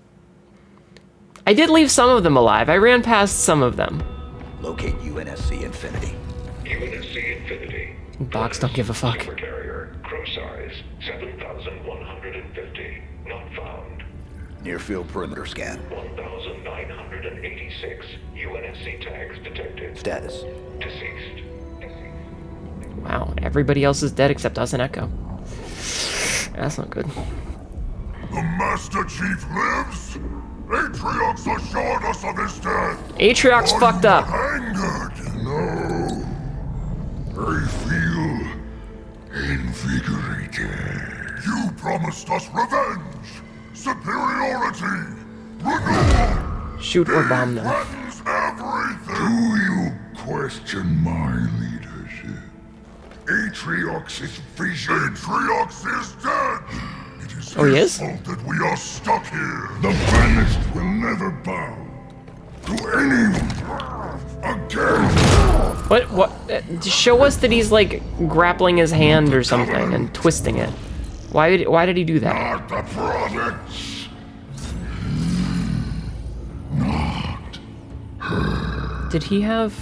I did leave some of them alive. I ran past some of them. Locate UNSC Infinity. UNSC Infinity. Box don't give a fuck. Supercarrier. Crew size 7,150. Not found. Near field perimeter scan. 1,986. UNSC tags detected. Status. Deceased. Wow, everybody else is dead except us and Echo. That's not good. The Master Chief lives? Atriox assured us of his death. Atriox fucked up. Angered? No. I feel invigorated. You promised us revenge, superiority, renewal. Shoot or bomb them. Threatens everything. Do you question my leadership? Atriox's vision. Atriox is dead. It is Oh, he his is? fault that we are stuck here. The banished will never bow to anyone again. What? Show us that he's like grappling his hand or something and twisting it. Why did he do that? Not the province. Not her. Did he have...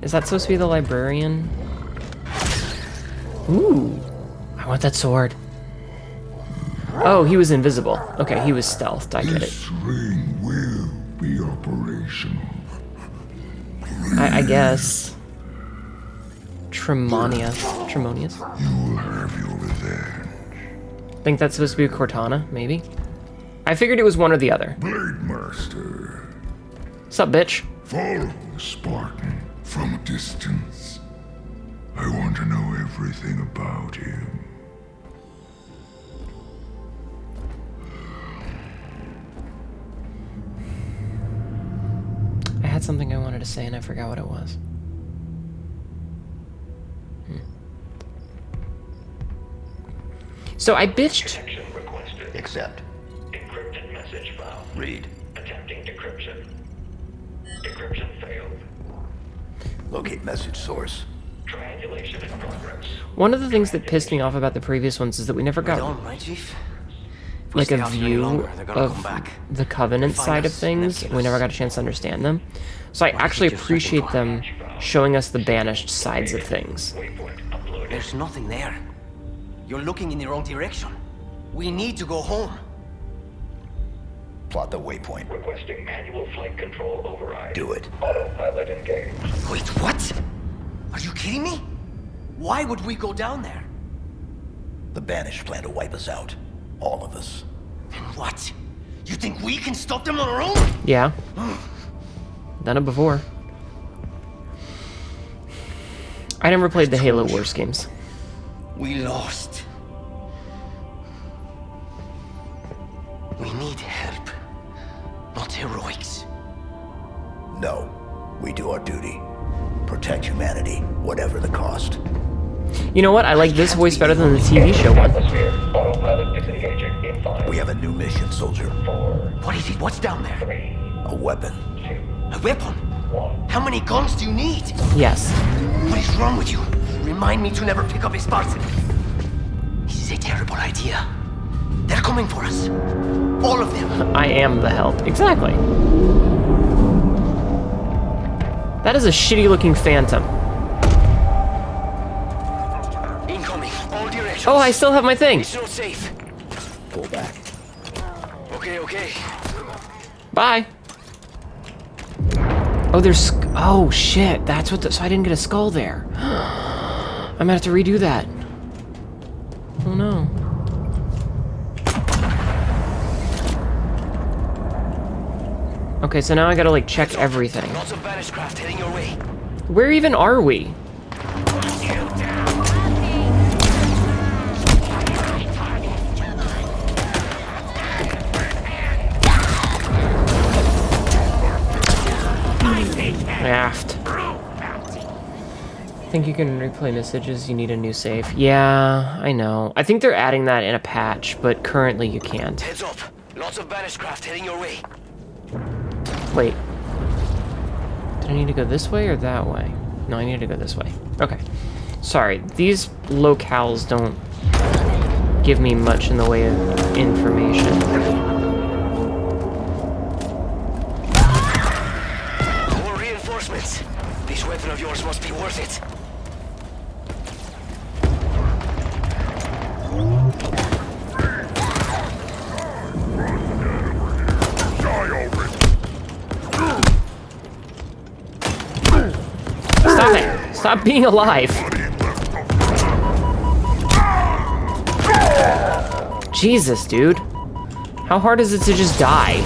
Is that supposed to be the librarian? Ooh. I want that sword. Oh, he was invisible. Okay, he was stealthed. I get it. This ring will be operational. I guess. Tremonius. You will have your revenge. Think that's supposed to be Cortana, maybe? I figured it was one or the other. Blade Master. Sup, bitch? Follow the Spartan from a distance. I want to know everything about him. I had something I wanted to say and I forgot what it was. So I bitched. Connection requested. Accept. Encrypted message found. Read. Attempting decryption. Decryption failed. Locate message source. Triangulation in progress. One of the things that pissed me off about the previous ones is that we never got Done, right, Chief? If we like stay a out here any view longer, they're gonna come of back. the Covenant Find side of us and then things. kill We never us. got a chance to understand them. So I actually appreciate them showing us the banished sides of things. Waypoint uploaded. There's nothing there. You're looking in the wrong direction. We need to go home. plot the waypoint. Requesting manual flight control override. Do it. Autopilot engaged. Wait, what? Are you kidding me? Why would we go down there? The Banished plan to wipe us out. All of us. And what? You think we can stop them on our own? Yeah. Done it before. I never played the Halo Wars games. We lost. We need help, not heroics. No. We do our duty. Protect humanity, whatever the cost. You know what? I like this voice better than the TV show one. Atmosphere. Autopilot disengaging in 5, We have a new mission, soldier. 4, What is it? What's down there? 3, A weapon. 2, A weapon? 1. How many guns do you need? Yes. What is wrong with you? Remind me to never pick up a Spartan. This is a terrible idea. They're coming for us. All of them. I am the help. Exactly. That is a shitty looking Phantom. Incoming. All directions. Oh, I still have my thing. It's not safe. Pull back. Okay, okay. Bye. Oh, there's... Oh, shit. That's what the... So I didn't get a skull there. I'm gonna have to redo that. Oh, no. Okay, so now I gotta, like, check everything. Lots of Banished craft heading your way. Where even are we? Aft. I think you can replay messages. You need a new save. Yeah, I know. I think they're adding that in a patch, but currently you can't. Heads up. Lots of Banished craft heading your way. Wait. Did I need to go this way or that way? No, I need to go this way. Okay. Sorry, these locales don't give me much in the way of information. More reinforcements. This weapon of yours must be worth it. Stop it! Stop being alive! Jesus, dude. How hard is it to just die?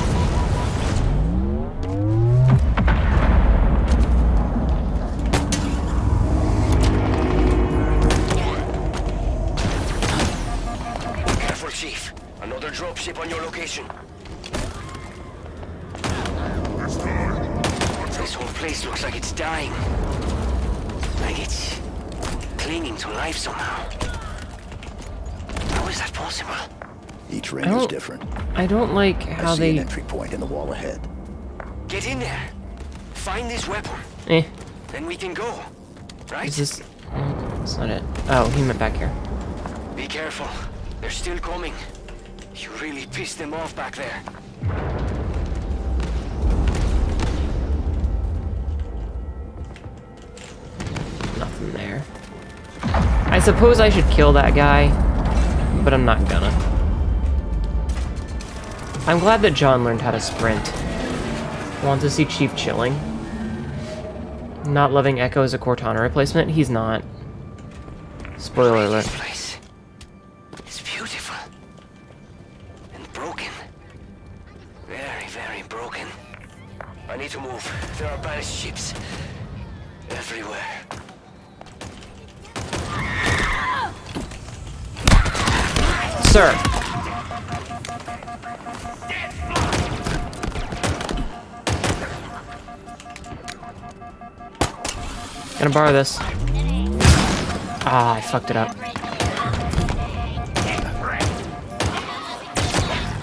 Careful, Chief. Another dropship on your location. This whole place looks like it's dying. Like it's clinging to life somehow. How is that possible? Each ring is different. I don't like how I see an they... entry point in the wall ahead. Get in there. Find this weapon. Eh. Then we can go. Right? Is this... No, that's not it. Oh, he meant back here. Be careful. They're still coming. You really pissed them off back there. Nothing there. I suppose I should kill that guy, but I'm not gonna. I'm glad that John learned how to sprint. Want to see Chief chilling? Not loving Echo as a Cortana replacement? He's not. Spoiler alert. This place is beautiful. And broken. Very, very broken. I need to move. There are Banished ships everywhere. Sir. Gonna borrow this. Ah, I fucked it up.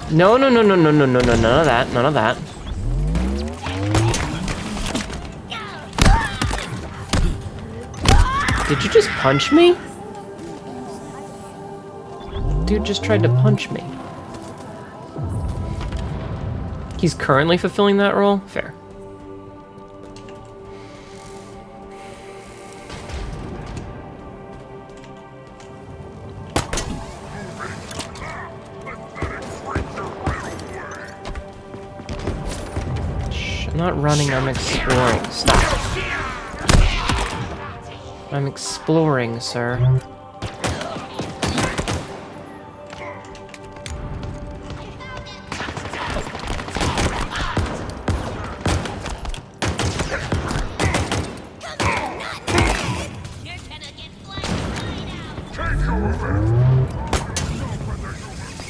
No, no, no, no, no, no, no, no, none of that, none of that. Did you just punch me? Dude just tried to punch me. He's currently fulfilling that role? Fair. I'm not running, I'm exploring. Stop. I'm exploring, sir.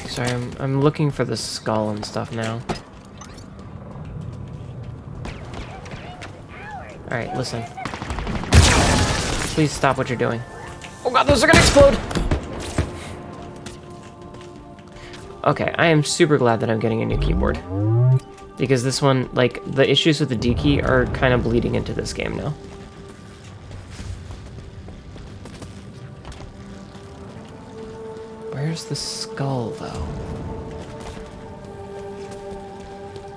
Sorry, I'm looking for the skull and stuff now. Alright, listen. Please stop what you're doing. Oh god, those are gonna explode! Okay, I am super glad that I'm getting a new keyboard. Because this one, like, the issues with the D key are kind of bleeding into this game now. Where's the skull, though?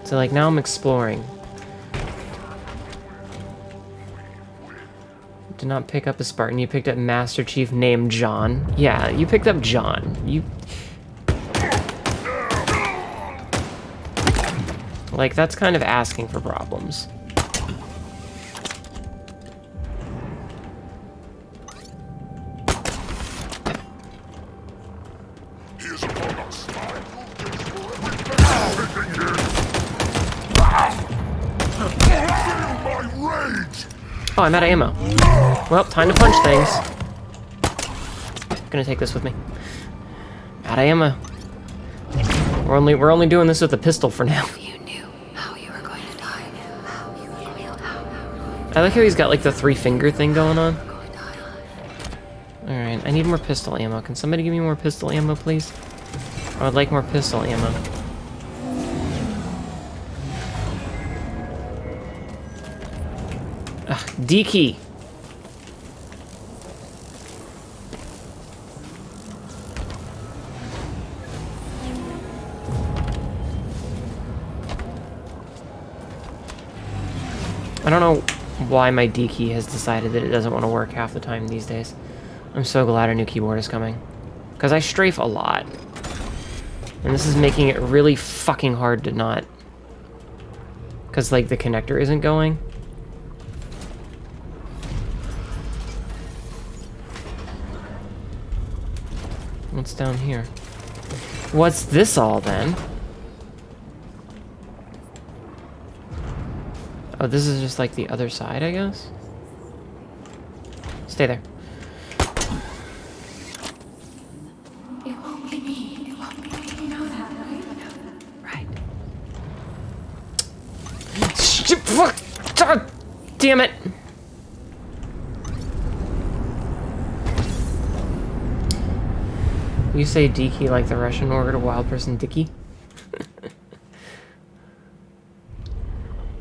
So, like, now I'm exploring. Did not pick up a Spartan. You picked up Master Chief named John. Yeah, you picked up John. You... Like, that's kind of asking for problems. Oh, I'm out of ammo. Well, time to punch things. Gonna take this with me. Out of ammo. We're only doing this with a pistol for now. You knew how you were going to die. How you were going to die. I like how he's got like the 3-finger thing going on. Alright, I need more pistol ammo. Can somebody give me more pistol ammo, please? I would like more pistol ammo. Ugh, D key. I don't know why my D key has decided that it doesn't want to work half the time these days. I'm so glad a new keyboard is coming. Because I strafe a lot. And this is making it really fucking hard to not... Because, like, the connector isn't going. What's down here? What's this all, then? Oh, this is just like the other side, I guess? Stay there. It won't be me. It won't be me. You know that, right? Right. Fuck! God damn it! You say Diki like the Russian word, a wild person Dicky?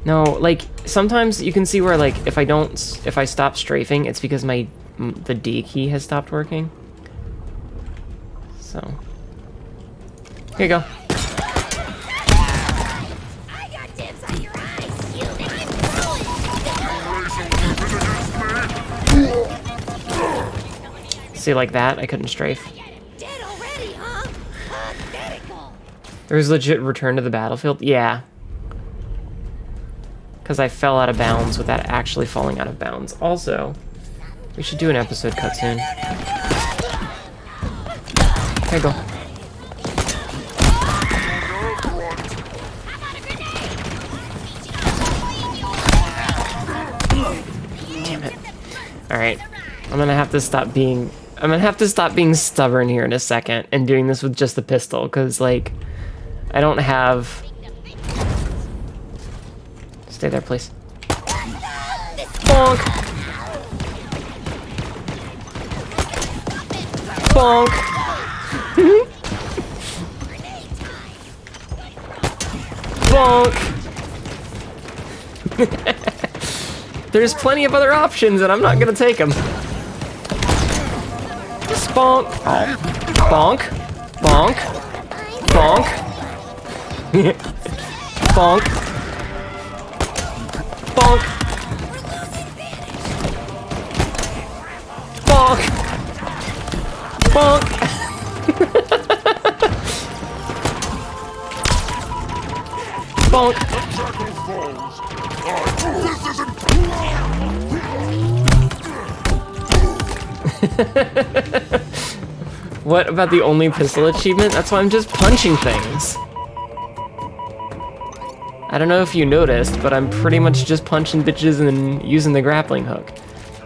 No, like, sometimes you can see where, like, if I stop strafing, it's because the D key has stopped working. So. Here you go. I got dibs on your eyes, you See, like that, I couldn't strafe. dead already, huh? Pathetical. There was legit return to the battlefield? Yeah. Because I fell out of bounds without actually falling out of bounds. Also, we should do an episode cutscene. There you go. Damn it. Alright. I'm gonna have to stop being stubborn here in a second and doing this with just the pistol, because, like, I don't have... Stay there, please. Bonk! Bonk! Bonk! There's plenty of other options, and I'm not gonna take them. Bonk! Oh. Bonk! Bonk! Bonk! Bonk! Bonk! Bonk! Bonk! Bonk! This isn't... What about the only pistol achievement? That's why I'm just punching things. I don't know if you noticed, but I'm pretty much just punching bitches and using the grappling hook.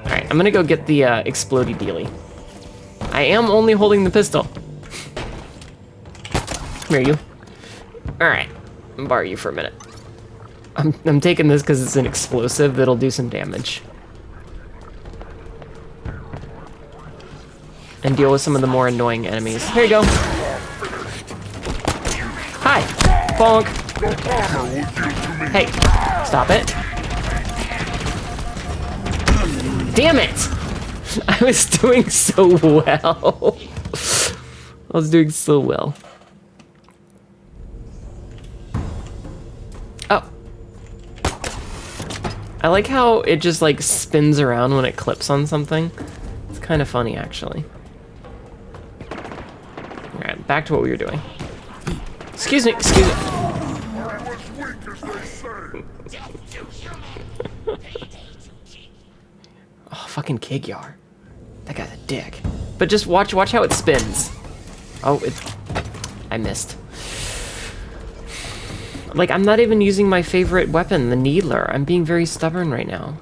Alright, I'm gonna go get the explodey dealy. I am only holding the pistol. Come here, you. Alright, I'll borrow you for a minute. I'm taking this because it's an explosive that'll do some damage. And deal with some of the more annoying enemies. Here you go. Hi. Bonk. Hey, stop it. Damn it! I was doing so well. I was doing so well. Oh. I like how it just like spins around when it clips on something. It's kind of funny actually. Alright, back to what we were doing. Excuse me, excuse me. Oh, fucking Kigyar. That guy's a dick. But just watch how it spins. Oh, I missed. Like, I'm not even using my favorite weapon, the Needler. I'm being very stubborn right now.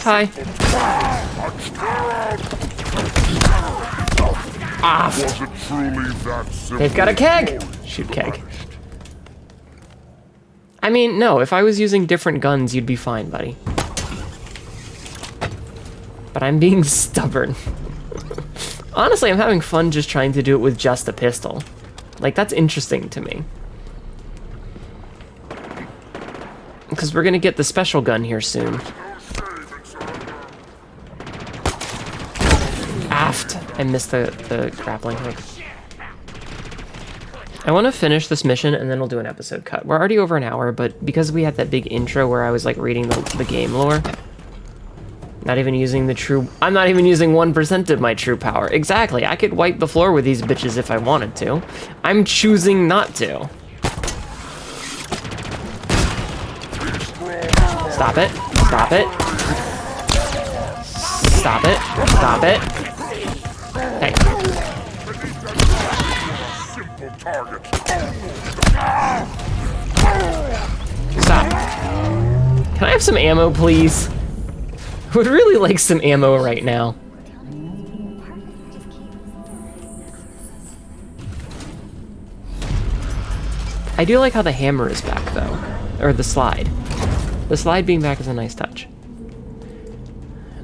Hi. Ah! Was it truly that simple? They've got a keg! Shoot keg. I mean, no, if I was using different guns, you'd be fine, buddy. But I'm being stubborn. Honestly, I'm having fun just trying to do it with just a pistol. Like, that's interesting to me. Because we're gonna get the special gun here soon. Aft! I missed the grappling hook. I want to finish this mission and then we'll do an episode cut. We're already over an hour, but because we had that big intro where I was like reading the game lore, not even using the true... I'm not even using 1% of my true power. Exactly, I could wipe the floor with these bitches if I wanted to. I'm choosing not to. Stop it. Stop it. Stop it. Stop it. Hey. Stop. Can I have some ammo, please? I would really like some ammo right now. I do like how the hammer is back, though. Or the slide. The slide being back is a nice touch.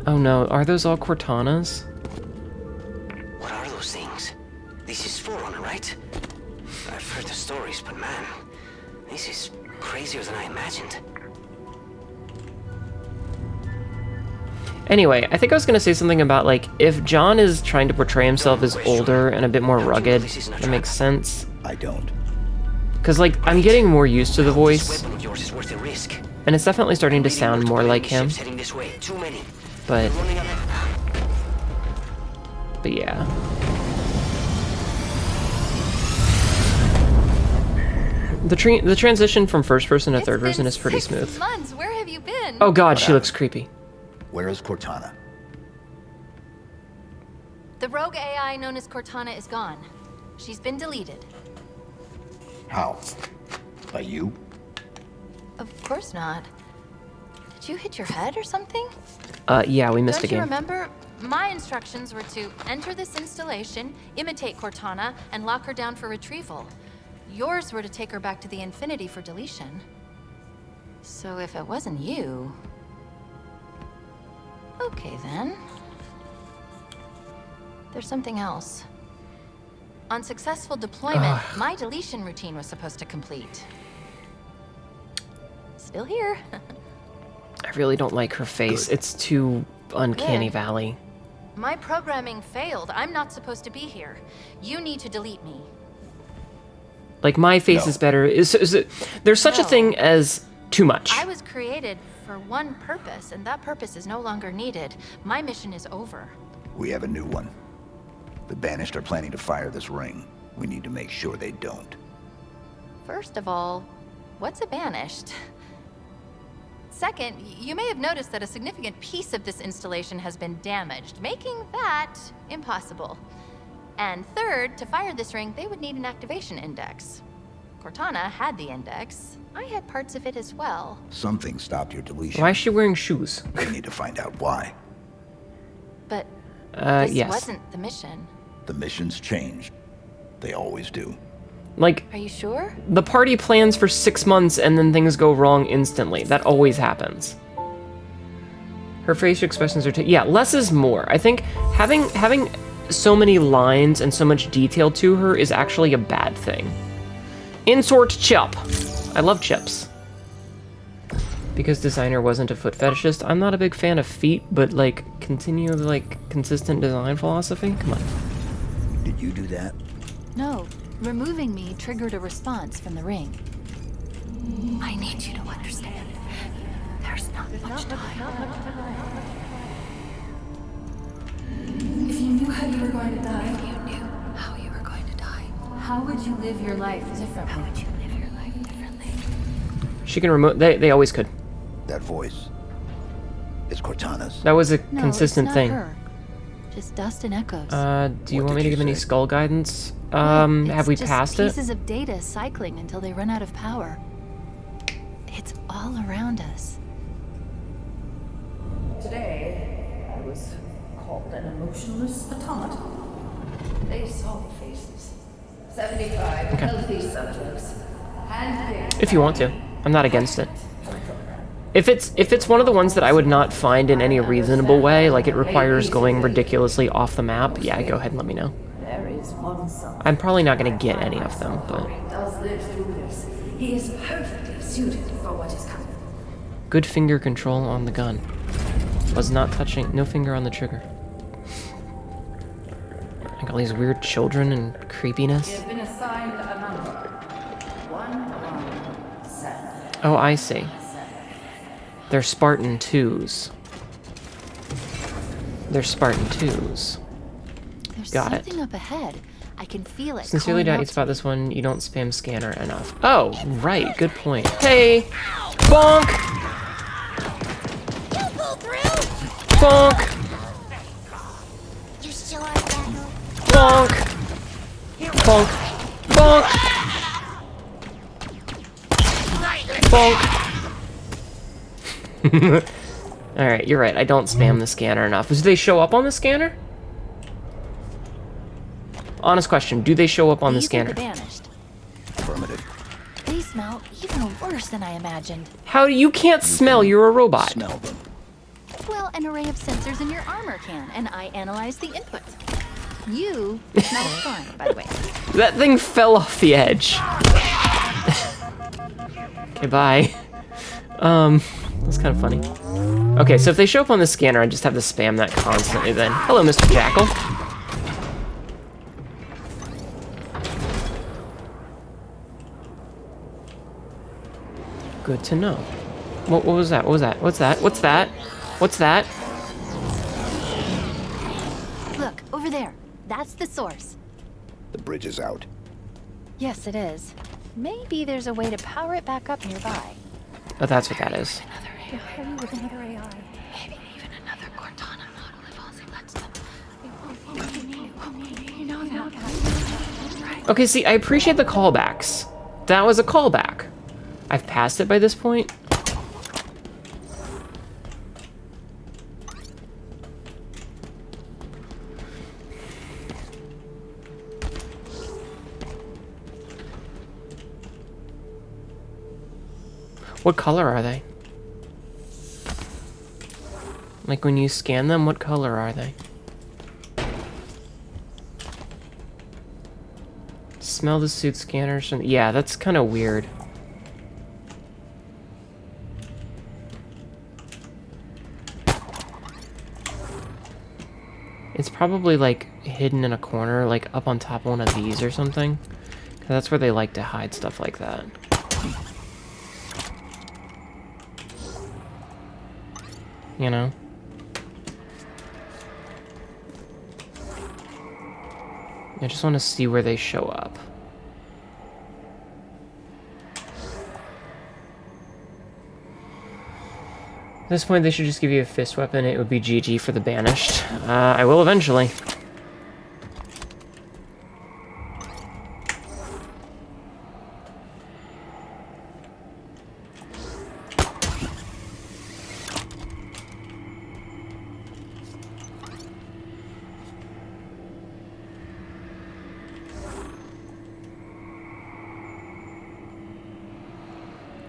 Oh no, are those all Cortanas? What are those things? This is Forerunner, right? I've heard the stories, but man, this is crazier than I imagined. Anyway, I think I was gonna say something about, like, if John is trying to portray himself as older and a bit more rugged, that makes sense. I don't. Because, like, I'm getting more used to the voice, This weapon of yours is worth the risk. and it's definitely starting to sound more like him, Ships heading this way. Too many. but Running out of... yeah. The transition from first person to third person is pretty smooth. Months. Where have you been? Oh god, she looks creepy. Where is Cortana? The rogue AI known as Cortana is gone. She's been deleted. How? By you? Of course not. Did you hit your head or something? Yeah, we missed a Don't you game. remember? My instructions were to enter this installation, imitate Cortana, and lock her down for retrieval. Yours were to take her back to the Infinity for deletion. So if it wasn't you... Okay then. There's something else. On successful deployment, my deletion routine was supposed to complete. Still here. I really don't like her face. It's too uncanny Good. valley. My programming failed. I'm not supposed to be here. You need to delete me. Like, my face No. is better. There's such a No. thing as too much. I was created for one purpose, and that purpose is no longer needed. My mission is over. We have a new one. The Banished are planning to fire this ring. We need to make sure they don't. First of all, what's a banished? Second, you may have noticed that a significant piece of this installation has been damaged, making that impossible. And third, to fire this ring, they would need an activation index. Cortana had the index. I had parts of it as well. Something stopped your deletion. Why is she wearing shoes? We need to find out why. But this yes. wasn't the mission. The missions changed. They always do. Like, Are you sure? the party plans for 6 months and then things go wrong instantly. That always happens. Her facial expressions are yeah, less is more. I think having so many lines and so much detail to her is actually a bad thing. Insort chip. I love chips. Because designer wasn't a foot fetishist, I'm not a big fan of feet, but like continue the like consistent design philosophy. Come on. Did you do that? No. Removing me triggered a response from the ring. I need you to understand. There's not much time. If you knew how you were going to die, If you knew how you were going to die, how would you live your life differently? how would you live your life differently? She can remove. They always could. That voice. It's Cortana's. That was a No, consistent it's not thing. her. Just dust and echoes. Do you What want me did to you give any say? skull guidance? No, Have we it's just passed it? pieces of data cycling until they run out of power. It's all around us. Today, I was called an emotionless automaton. They saw the faces. 75 healthy subjects. Handpicked. If you want to, I'm not against it. If it's one of the ones that I would not find in any reasonable way, like it requires going ridiculously off the map, yeah, go ahead and let me know. There is one son. I'm probably not gonna get any of them, but He does live through this. He is perfectly suited for what is coming. good finger control on the gun. Was not touching, no finger on the trigger. Like all these weird children and He creepiness. has been assigned a number. 117. Oh, I see. They're Spartan 2s. They're Spartan 2s. There's Got it. something up ahead. I can feel it. Sincerely calling doubt out you to spot me. this one. You don't spam scanner enough. Oh, right. Good point. Hey! Bonk! You pull through! Bonk! You sure that? Bonk! Bonk! Bonk! Bonk! Alright, you're right. I don't spam the scanner enough. Do they show up on the scanner? Honest question. Do they show up on the These are scanner? the banished. Affirmative. They smell even worse than I imagined. How you can't smell? You're a robot. Smell them. Well, an array of sensors in your armor can, and I analyze the input. You smell fine, by the way. That thing fell off the edge. Okay, bye. That's kind of funny. Okay, so if they show up on the scanner, I just have to spam that constantly then. Hello, Mr. Jackal. Good to know. What was that? What was that? What's that? What's that? What's that? Look, over there. That's the source. The bridge is out. Yes, it is. Maybe there's a way to power it back up nearby. Oh, that's what that is. Hurry with another AI. Maybe even another Cortana model if Ozzy lets them. You know that. Okay, see, I appreciate the callbacks. That was a callback. I've passed it by this point. What color are they? Like when you scan them, what color are they? Smell the suit scanners. Yeah, that's kind of weird. It's probably like hidden in a corner, like up on top of one of these or something. 'Cause that's where they like to hide stuff like that. You know? I just want to see where they show up. At this point, they should just give you a fist weapon. It would be GG for the banished. I will eventually.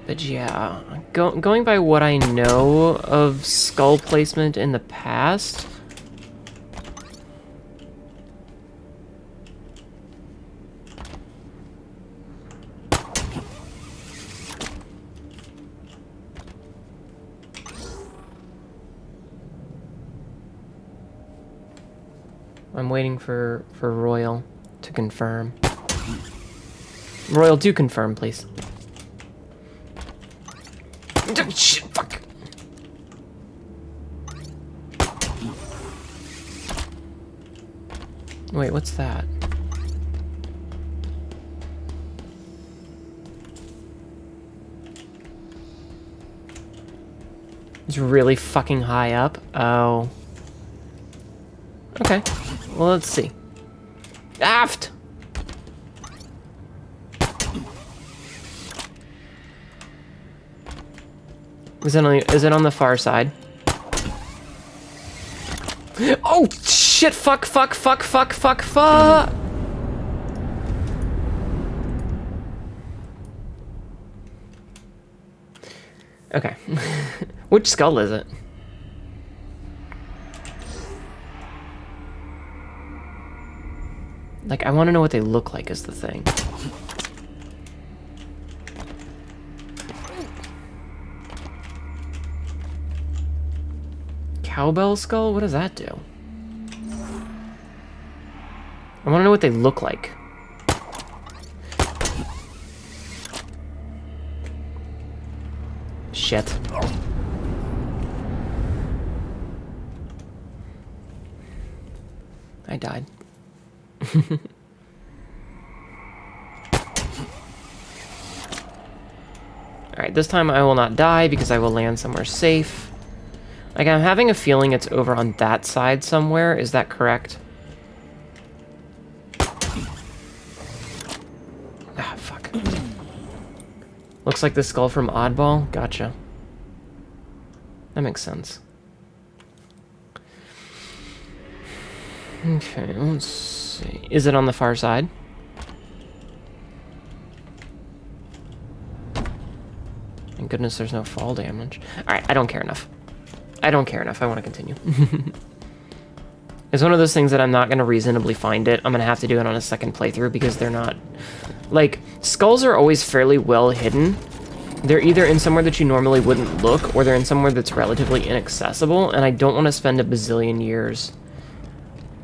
But yeah, going by what I know of skull placement in the past, I'm waiting for Royal to confirm. Royal, do confirm, please. Shit, fuck. Wait, what's that? It's really fucking high up. Oh. Okay. Well, let's see. Aft! Is it on the far side? Oh, shit! Fuck! Okay. Which skull is it? Like, I want to know what they look like is the thing. Cowbell skull? What does that do? I want to know what they look like. Shit. I died. Alright, this time I will not die because I will land somewhere safe. Like, I'm having a feeling it's over on that side somewhere. Is that correct? Ah, fuck. Looks like the skull from Oddball. Gotcha. That makes sense. Okay, let's see. Is it on the far side? Thank goodness there's no fall damage. Alright, I don't care enough. I don't care enough. I want to continue. It's one of those things that I'm not going to reasonably find it. I'm going to have to do it on a second playthrough because they're not... Like, skulls are always fairly well hidden. They're either in somewhere that you normally wouldn't look, or they're in somewhere that's relatively inaccessible, and I don't want to spend a bazillion years...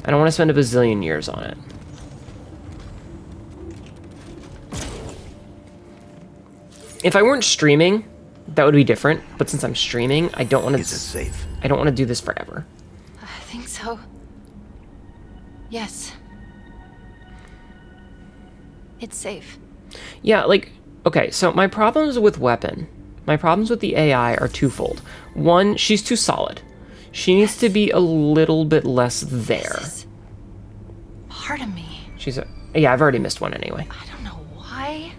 I don't want to spend a bazillion years on it. If I weren't streaming, that would be different. But since I'm streaming, I don't want to. Is it safe? I don't want to do this forever. I think so. Yes. It's safe. Yeah, like, okay, so my problems with my problems with the AI are twofold. One, she's too solid. She needs to be a little bit less there. This is part of me. Yeah, I've already missed one anyway. I don't know why.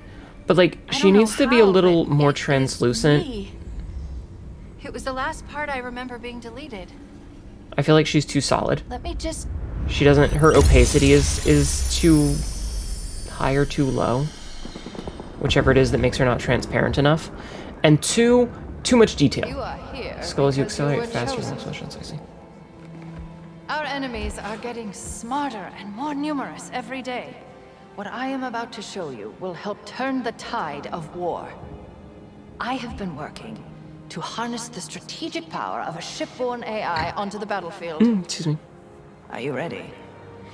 But, like, she needs to be a little more translucent. It was the last part I remember being deleted. I feel like she's too solid. Let me just... She doesn't... Her opacity is too high or too low. Whichever it is that makes her not transparent enough. And two, too much detail. You are here. Skull as you because you accelerate were faster chosen. than explosions, I see. Our enemies are getting smarter and more numerous every day. What I am about to show you will help turn the tide of war. I have been working to harness the strategic power of a shipborne AI onto the battlefield. Excuse me. Are you ready?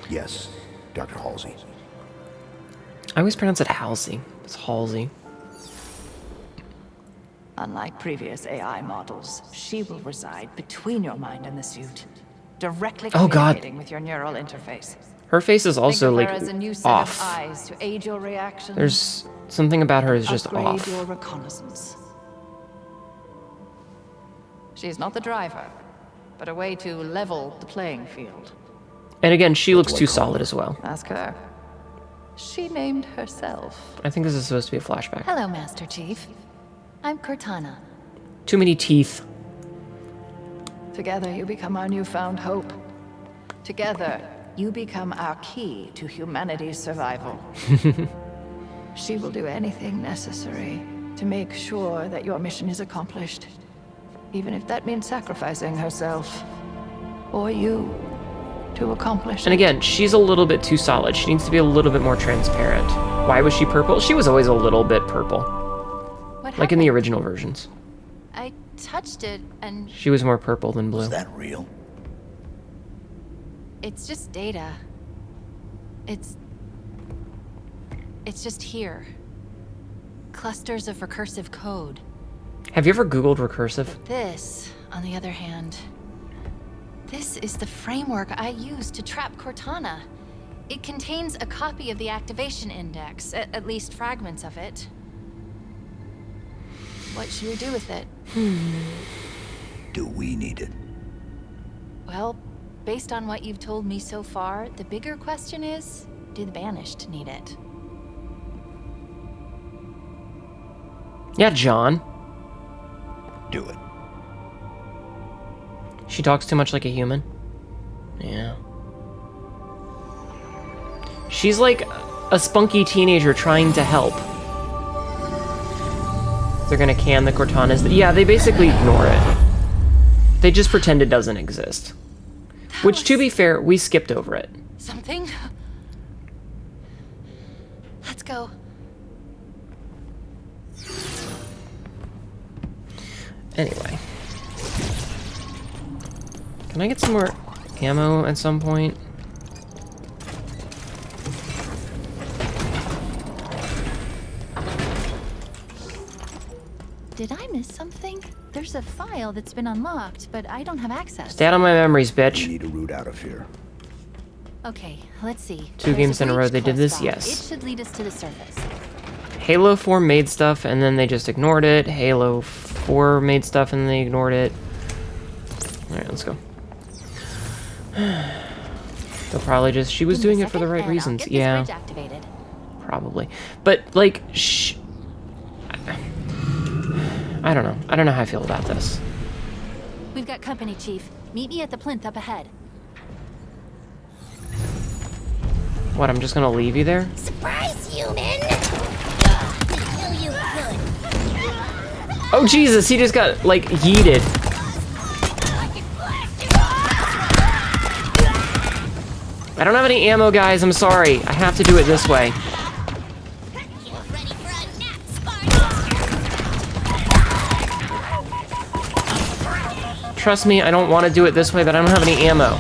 Yes, Dr. Halsey. I always pronounce it Halsey. It's Halsey. Unlike previous AI models, she will reside between your mind and the suit, directly Oh, God. communicating with your neural interface. Her face is also Think like of her as a new set off. of eyes to aid your reaction. There's something about her is just Upgrade off. your reconnaissance. She's not the driver, but a way to level the playing field. And again, she looks too solid as well. Ask her. She named herself. I think this is supposed to be a flashback. Hello, Master Chief. I'm Cortana. Too many teeth. Together you become our newfound hope. Together you become our key to humanity's survival. She will do anything necessary to make sure that your mission is accomplished. Even if that means sacrificing herself. Or you. To accomplish And it. again, she's a little bit too solid. She needs to be a little bit more transparent. Why was she purple? She was always a little bit purple. What Like in the happened? original versions. I touched it, and She was more purple than blue. Is that real? it's just data. It's just here. Clusters of recursive code. Have you ever Googled recursive? This, on the other hand, this is the framework I use to trap Cortana. It contains a copy of the activation index, at least fragments of it. What should we do with it? Do we need it? Well, based on what you've told me so far, the bigger question is, do the Banished need it? Yeah, John. Do it. She talks too much like a human. Yeah. She's like a spunky teenager trying to help. They're gonna can the Cortanas. Yeah, they basically ignore it. They just pretend it doesn't exist. Which, to be fair, we skipped over it. Something? Let's go. Anyway. Can I get some more ammo at some point? Did I miss something? There's a file that's been unlocked, but I don't have access. Stay out of my memories, We bitch. need a route out of here. Okay, let's see. Two games in a row bridge they did this? quest log. Yes. It should lead us to the surface. Halo 4 made stuff, and then they just ignored it. Halo 4 made stuff, and they ignored it. Alright, let's go. They'll probably just... She was Give me a doing it for the second, right and I'll reasons. get this Yeah, bridge activated. probably. But, like, I don't know. I don't know how I feel about this. We've got company, Chief. Meet me at the plinth up ahead. What, I'm just gonna leave you there? Surprise, human! Kill you good. Oh, Jesus, he just got, like, yeeted. I don't have any ammo, guys. I'm sorry. I have to do it this way. Get ready for a nap, Spartan! Trust me, I don't want to do it this way, but I don't have any ammo.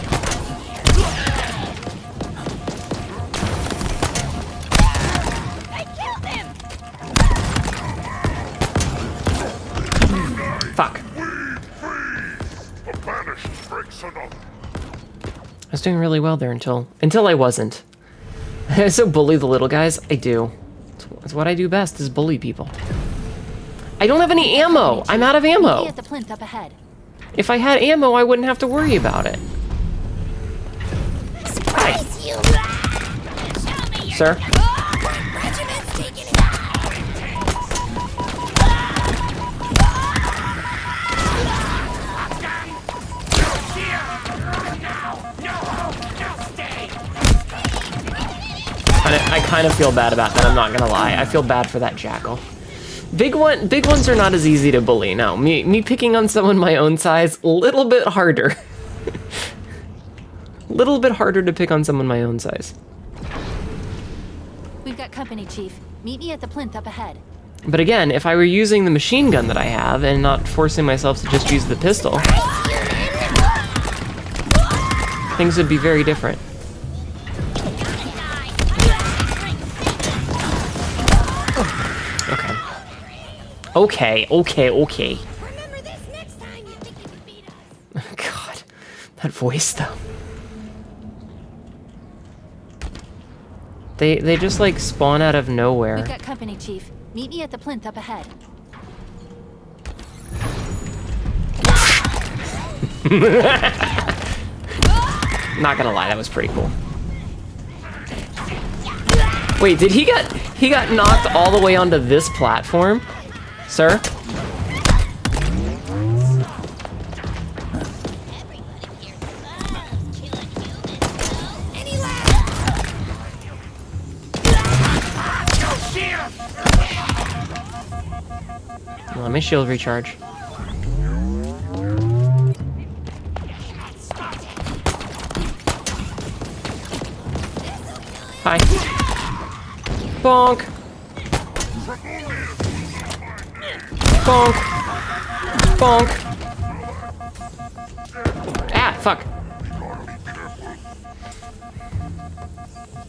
I killed him! Fuck. The banished breaks another. I was doing really well there until I wasn't. I so bully the little guys. I do. It's what I do best, is bully people. I don't have any ammo. I'm out of Meet ammo. me at the plinth up ahead. If I had ammo, I wouldn't have to worry about it. Hi, Surprise, you! Show me your sir. regiment's taking it. I kind of feel bad about that. I'm not gonna lie. I feel bad for that jackal. Big ones are not as easy to bully. No, me picking on someone my own size, a little bit harder. Little bit harder to pick on someone my own size. We've got company, Chief. Meet me at the plinth up ahead. But again, if I were using the machine gun that I have and not forcing myself to just use the pistol, things would be very different. Okay. Remember this next time you think you can beat us. God, that voice though. They just like spawn out of nowhere. We've got company, Chief. Meet me at the plinth up ahead. Not gonna lie, that was pretty cool. Wait, did he got knocked all the way onto this platform? Sir? Let me shield recharge. Hi. Bonk. Bonk. Bonk. Ah, fuck.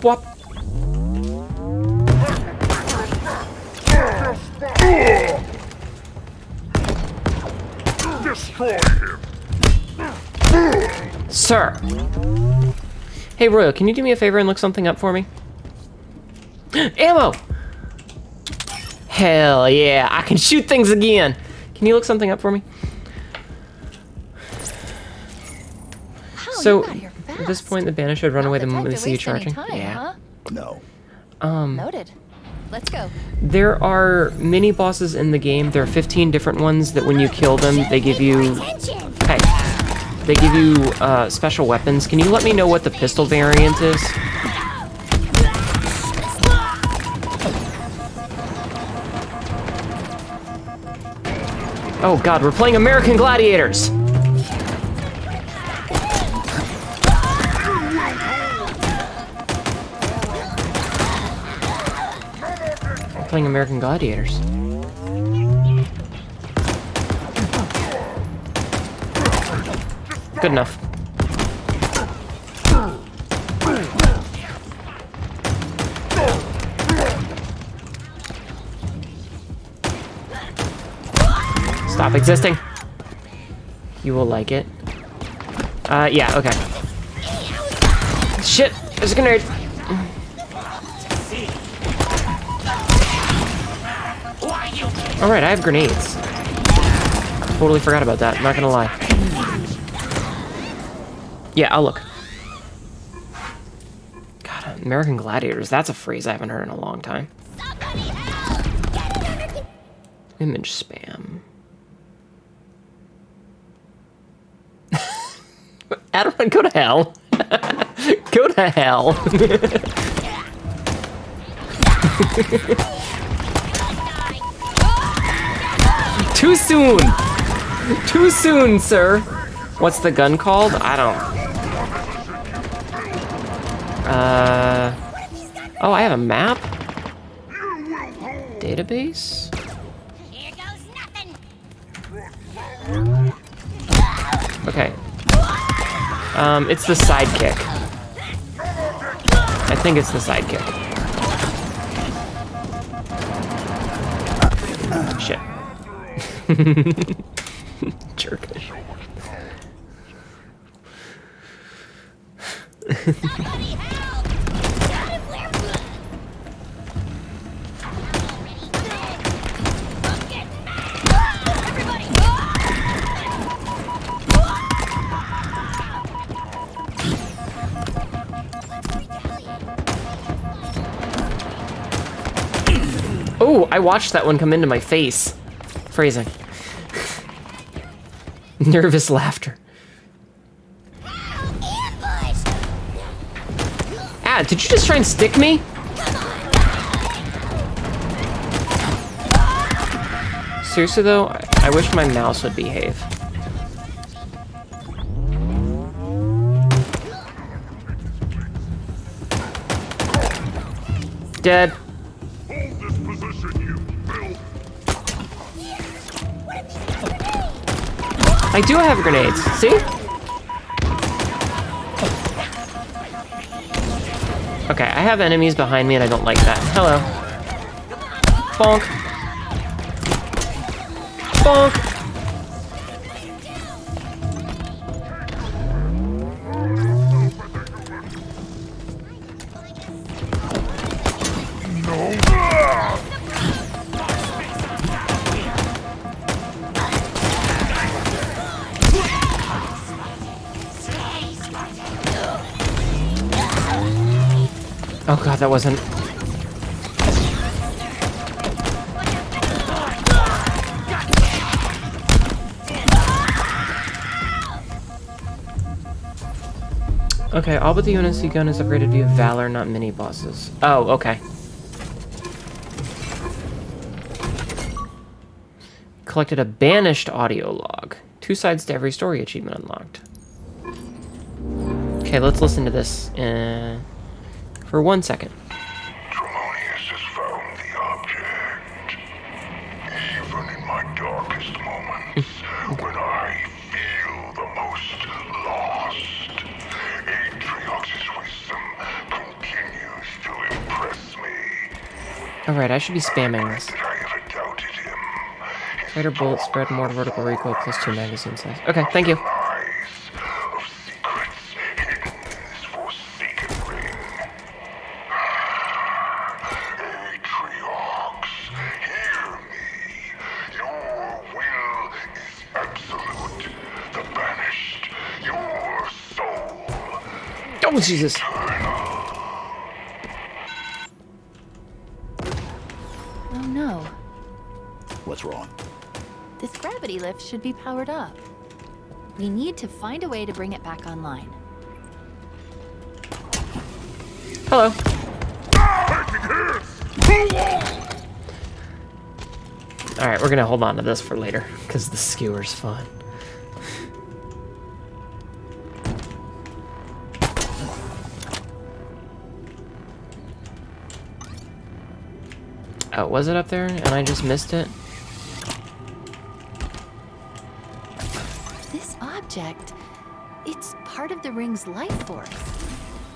Whop. Destroy him. Sir. Hey, Royal, can you do me a favor and look something up for me? Ammo! Hell yeah, I can shoot things again. Can you look something up for me? So, at this point, the banner should run away the moment they see you charging. Yeah. No. Noted. Let's go. There are mini bosses in the game. There are 15 different ones that when you kill them, they give you... Hey. They give you special weapons. Can you let me know what the pistol variant is? Oh god, we're playing American Gladiators! Playing American Gladiators. Good enough. Stop existing. You will like it. Yeah, okay. Shit! There's a grenade! Alright, I have grenades. Totally forgot about that, not gonna lie. Yeah, I'll look. God, American Gladiators, that's a phrase I haven't heard in a long time. Image spam. Adam, go to hell. Go to hell. Too soon! Too soon, sir! What's the gun called? I don't... Oh, I have a map? Database? Here goes nothing. Okay. It's the sidekick. I think it's the sidekick. Shit. Jerk. Oh, I watched that one come into my face. Phrasing. Nervous laughter. Ah, did you just try and stick me? Seriously though, I wish my mouse would behave. Dead. I do have grenades, see? Okay, I have enemies behind me and I don't like that. Hello. Bonk. Bonk. that wasn't... Okay, all but the UNSC gun is upgraded via Valor, not mini-bosses. Oh, okay. Collected a banished audio log. 2 sides to every story achievement unlocked. Okay, let's listen to this for 1 second. Tremonius has found the object. Even in my darkest moments, when I feel the most lost, Atriox's wisdom continues to impress me. Alright, I should be spamming this. That I ever doubted him. Tighter bullet spread, more vertical recoil, plus 2 magazine size. Okay, thank you. Oh, Jesus. Oh no. What's wrong? This gravity lift should be powered up. We need to find a way to bring it back online. Hello. Alright, we're gonna hold on to this for later, because the skewer's fun. Oh, was it up there and I just missed it? This object, it's part of the ring's life force.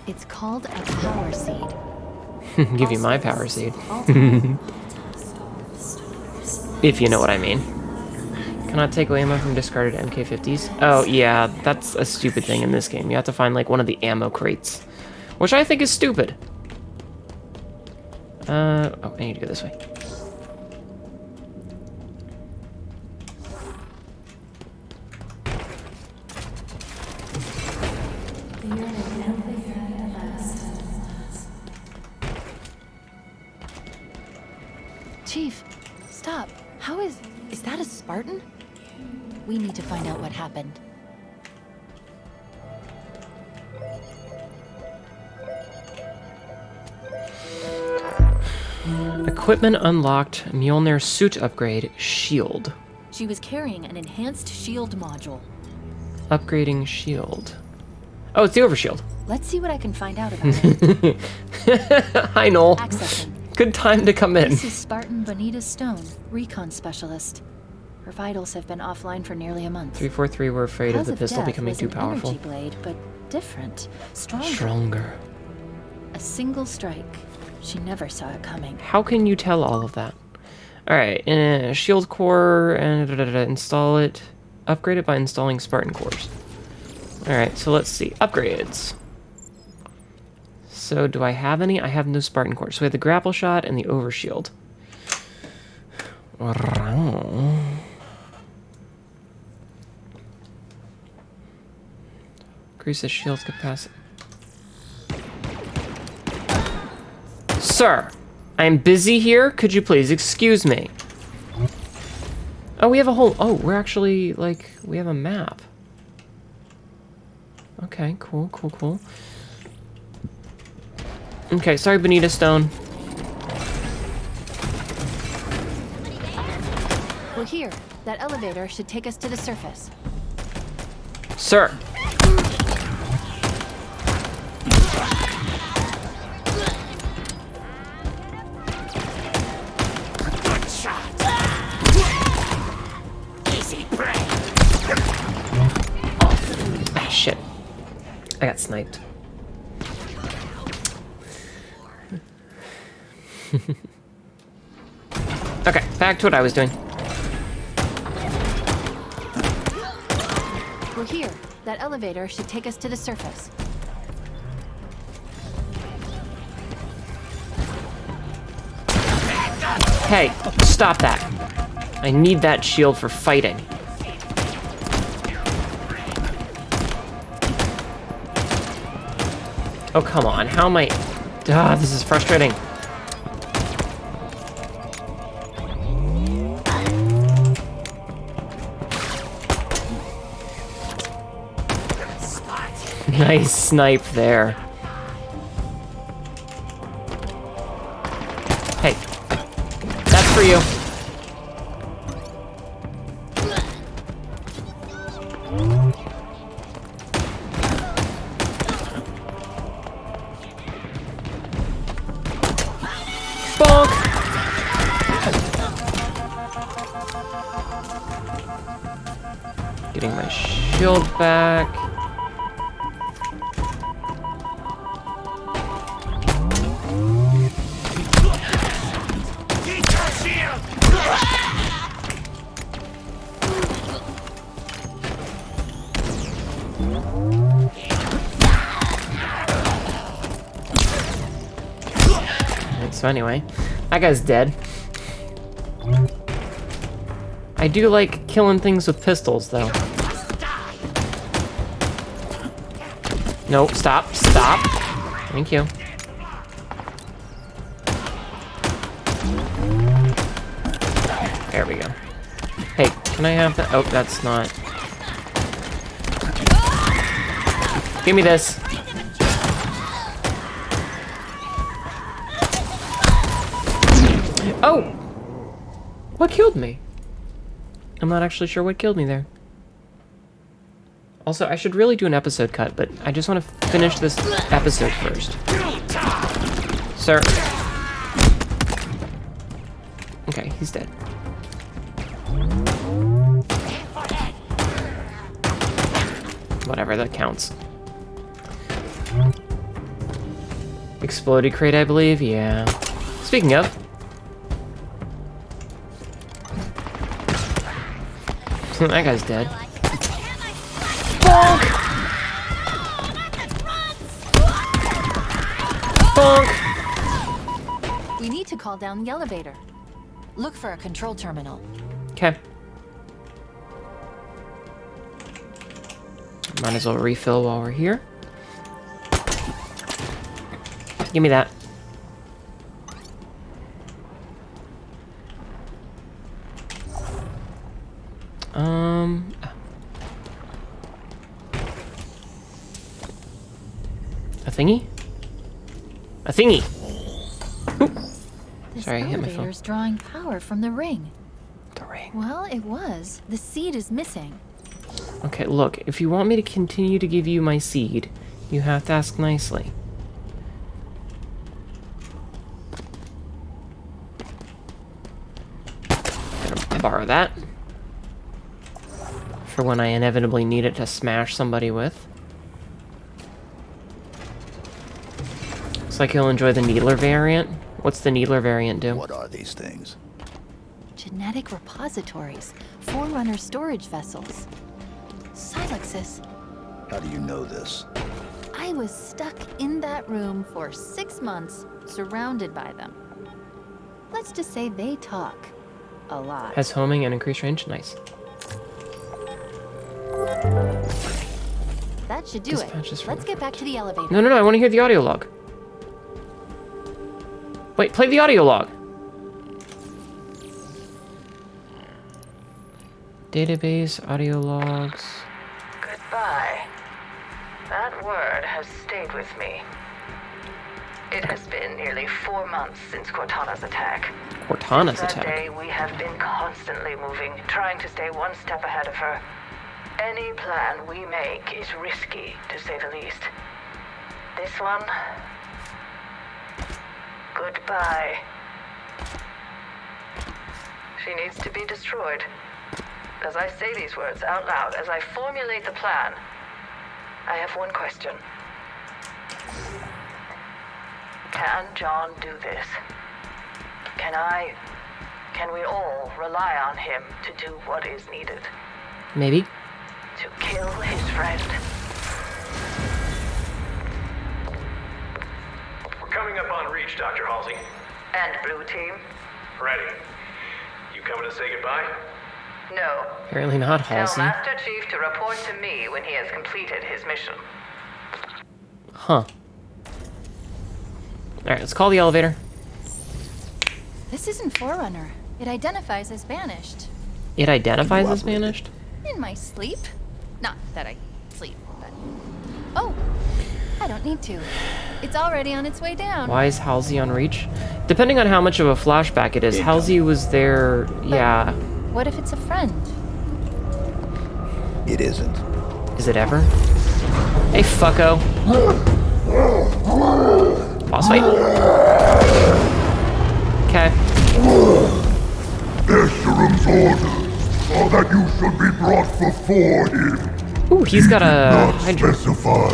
It's called a power seed. Give you my power seed. If you know what I mean. Cannot take away ammo from discarded MK50s. Oh yeah, that's a stupid thing in this game. You have to find like one of the ammo crates. Which I think is stupid. Oh, I need to go this way. Chief, stop. How is that a Spartan? We need to find out what happened. Equipment unlocked. Mjolnir suit upgrade. Shield. She was carrying an enhanced shield module. Upgrading shield. Oh, it's the overshield. Let's see what I can find out about it. Hi, Noel. Accessing. Good time to come in. This is Spartan Bonita Stone, recon specialist. Her vitals have been offline for nearly a month. 343 were afraid of Cause the pistol death becoming was too an powerful. Energy blade, but different, stronger. Stronger. A single strike. She never saw it coming. How can you tell all of that? Alright, shield core, and install it. Upgrade it by installing Spartan cores. Alright, so let's see. Upgrades. So, do I have any? I have no Spartan cores. So we have the grapple shot and the overshield. Increase the shield's capacity. Sir, I'm busy here. Could you please excuse me? Oh, we have a whole... Oh, we're actually, like, we have a map. Okay, cool, cool, cool. Okay, sorry, Bonita Stone. We're here. That elevator should take us to the surface. Sir. Ah, shit. I got sniped. Okay, back to what I was doing. We're here. That elevator should take us to the surface. Hey, stop that. I need that shield for fighting. Oh, come on. How am I... Ah, this is frustrating. Nice snipe there. Hey, that's for you. Bonk! Getting my shield back. So anyway, that guy's dead. I do like killing things with pistols, though. No, stop, stop. Thank you. There we go. Hey, can I have that? Oh, that's not. Give me this. Oh! What killed me? I'm not actually sure what killed me there. Also, I should really do an episode cut, but I just want to finish this episode first. Sir. Okay, he's dead. Whatever, that counts. Exploded crate, I believe? Yeah. Speaking of... that guy's dead. Bonk! Bonk! We need to call down the elevator. Look for a control terminal. Okay. Might as well refill while we're here. Give me that. A thingy? A thingy! This Sorry, I hit my phone. elevator's drawing power from the ring. The ring. Well, it was. The seed is missing. Okay, look, if you want me to continue to give you my seed, you have to ask nicely. Gonna borrow that. For when I inevitably need it to smash somebody with. Looks like you'll enjoy the Needler variant. What's the Needler variant do? What are these things? Genetic repositories. Forerunner storage vessels. Silexes. How do you know this? I was stuck in that room for 6 months, surrounded by them. Let's just say they talk a lot. Has homing and increased range? Nice. That should do Dispatches it. from Let's get back to the elevator. No, I want to hear the audio log. Wait, play the audio log. Database, audio logs. Goodbye. That word has stayed with me. It has been nearly 4 months since Cortana's attack. Cortana's Since that attack. day, we have been constantly moving, trying to stay one step ahead of her. Any plan we make is risky, to say the least. This one... goodbye. She needs to be destroyed. As I say these words out loud, as I formulate the plan, I have one question. Can John do this? Can we all rely on him to do what is needed? Maybe. To kill his friend? We're coming up on reach, Dr. Halsey. And Blue Team? Ready. You coming to say goodbye? No. Apparently not, Tell Halsey. Master Chief to report to me when he has completed his mission. Huh. Alright, let's call the elevator. This isn't Forerunner. It identifies as banished. It identifies as banished? In my sleep? Not that I sleep, but... Oh! I don't need to. It's already on its way down. Why is Halsey on reach? Depending on how much of a flashback it is, Halsey was there... yeah. What if it's a friend? It isn't. Is it ever? Hey, fucko. Boss fight? Okay. Escherum's orders are that you should be brought before him. Ooh, he's got a Not Hydra. specify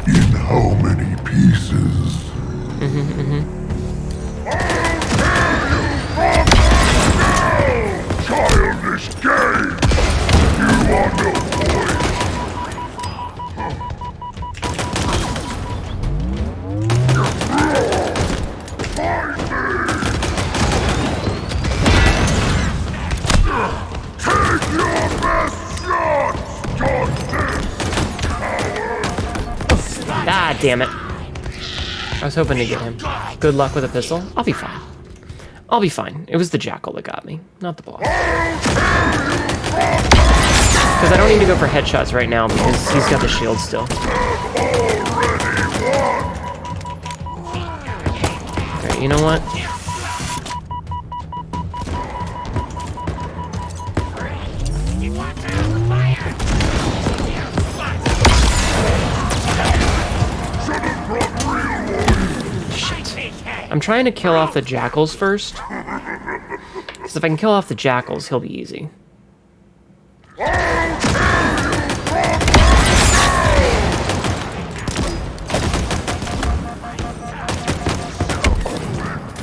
in how many pieces. Childish game! You are no boy! Take your best shot, Justice! Ah, damn it. I was hoping to get him. Good luck with a pistol. I'll be fine. I'll be fine. It was the jackal that got me, not the boss. Because I don't need to go for headshots right now because he's got the shield still. Alright, you know what? I'm trying to kill off the jackals first. Because if I can kill off the jackals, he'll be easy.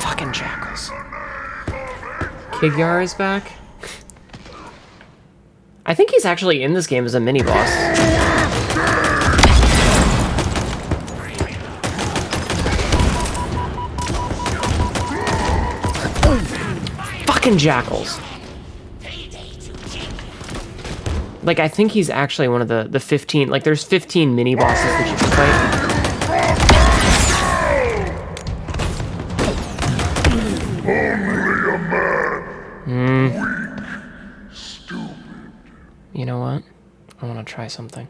Fucking jackals. Kigyar is back. I think he's actually in this game as a mini-boss. Fucking jackals. Like, I think he's actually one of the 15, like, there's 15 mini-bosses that you can fight. Weak, stupid. You know what? I want to try something.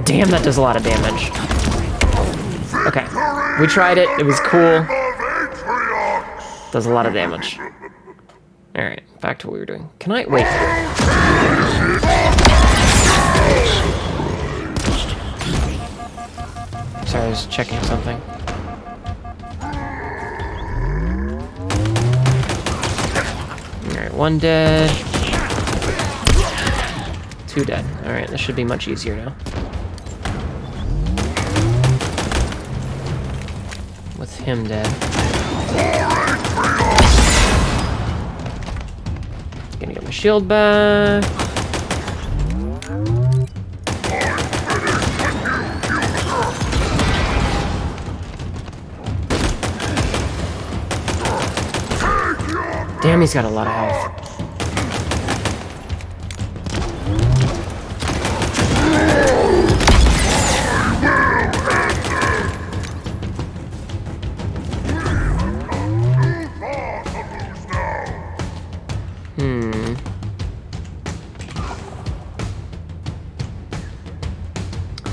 Damn, that does a lot of damage. Okay, we tried it. It was cool. Does a lot of damage. Alright, back to what we were doing. Can I... wait. Sorry, I was checking something. Alright, one dead. Two dead. Alright, this should be much easier now. With him dead. Gonna get my shield back. Damn, he's got a lot of health.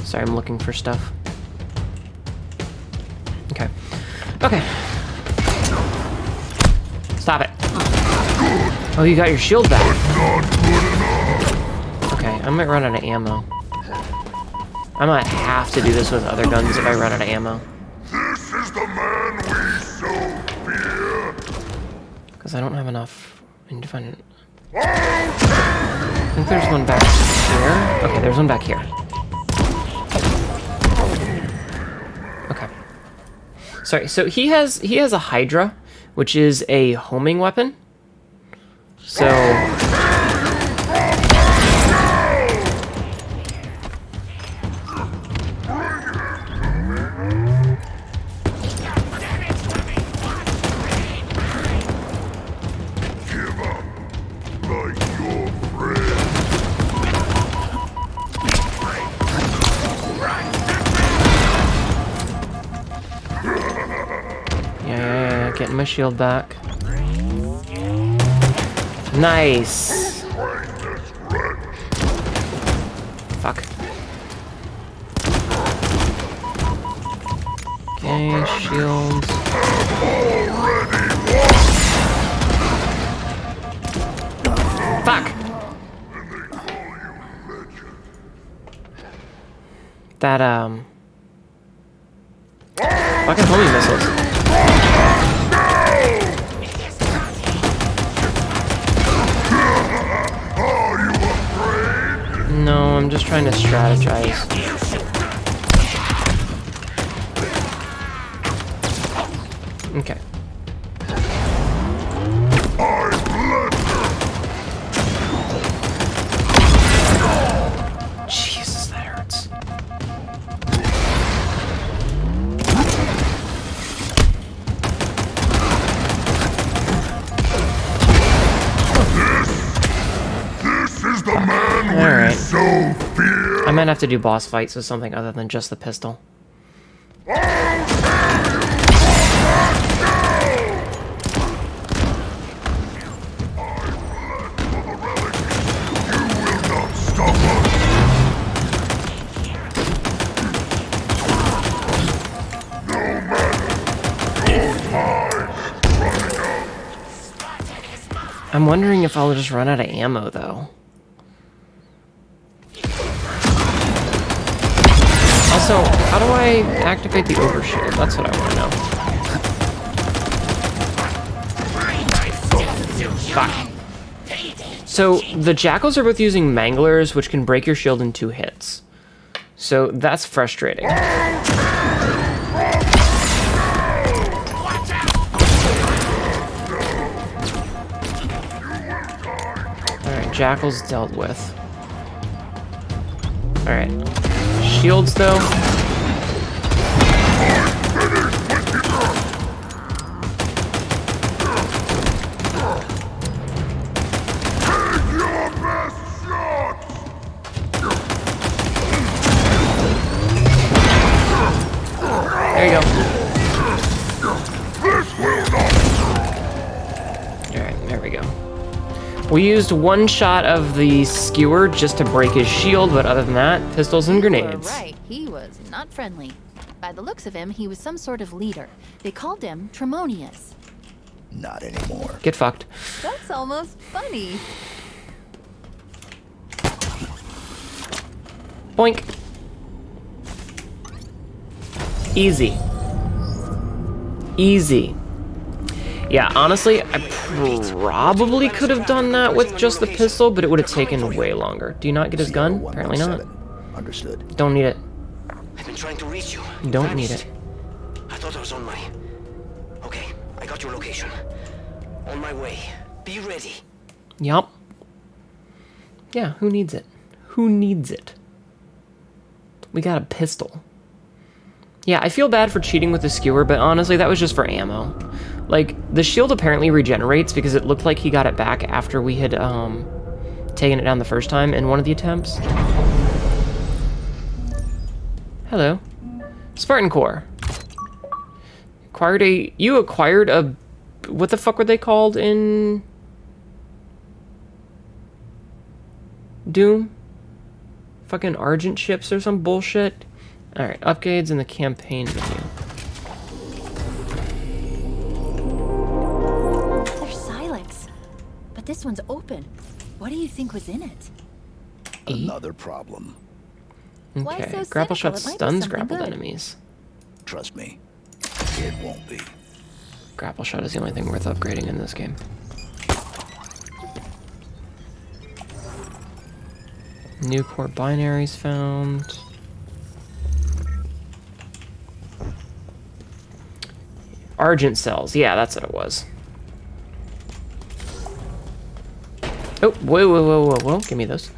Sorry, I'm looking for stuff. Okay. Okay. Stop it. Oh, you got your shield back. Okay, I might run out of ammo. I might have to do this with other guns if I run out of ammo. This is the man we so fear. Because I don't have enough. I need to find it. I think there's one back here. Okay, there's one back here. Okay. Sorry, so he has a Hydra, which is a homing weapon. So my shield back. Nice. Fuck. Okay, shields. Fuck! That, fucking homing missiles. No, I'm just trying to strategize. Okay. Jesus, that hurts. This is the man we Alright. so fear. I might have to do boss fights with something other than just the pistol. I'm wondering if I'll just run out of ammo, though. Also, how do I activate the overshield? That's what I want to know. Fuck. So, the Jackals are both using Manglers, which can break your shield in 2 hits. So, that's frustrating. Alright, Jackals dealt with. Alright. Shields, though. There you go. Alright, there we go. We used 1 shot of the skewer just to break his shield, but other than that, pistols and grenades. Right, he was not friendly. By the looks of him, he was some sort of leader. They called him Tremonius. Not anymore. Get fucked. That's almost funny. Boink. Easy. Easy. Yeah, honestly, I probably could have done that with just the pistol, but it would have taken way longer. Do you not get his gun? Apparently not. Understood. Don't need it. I've been trying to reach you. Don't need it. I thought I was on my... Okay, I got your location. On my way. Be ready. Yup. Yeah, who needs it? Who needs it? We got a pistol. Yeah, I feel bad for cheating with the skewer, but honestly, that was just for ammo. Like, the shield apparently regenerates because it looked like he got it back after we had, taken it down the first time in one of the attempts. Hello. Spartan Core. You acquired a... What the fuck were they called in... Doom? Fucking Argent ships or some bullshit? Alright, upgrades in the campaign menu. There's Silex. But this one's open. What do you think was in it? Another problem. Why Okay, so grapple cynical? shot It might be stuns something grappled good. enemies. Trust me, it won't be. Grapple shot is the only thing worth upgrading in this game. New core binaries found. Argent cells, yeah, that's what it was. Oh, whoa, whoa, whoa, whoa, whoa, give me those.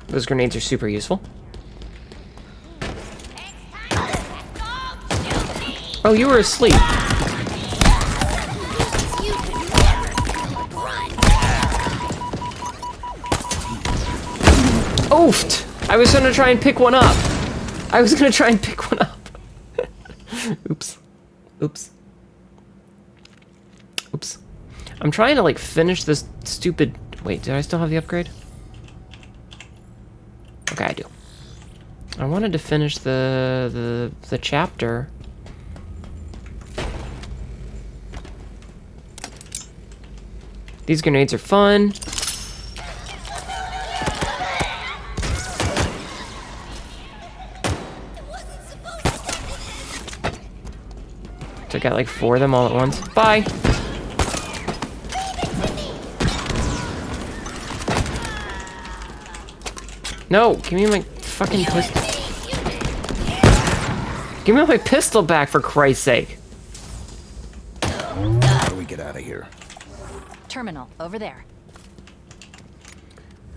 Those grenades are super useful. Oh, you were asleep. Oofed! I was gonna try and pick one up. I was gonna try and pick one up. Oops. Oops. Oops. I'm trying to like finish this stupid. Wait, did I still have the upgrade? Okay, I do. I wanted to finish the chapter. These grenades are fun. Took out like 4 of them all at once. Bye. No, give me my fucking pistol. Give me my pistol back, for Christ's sake. How do we get out of here? Terminal, over there.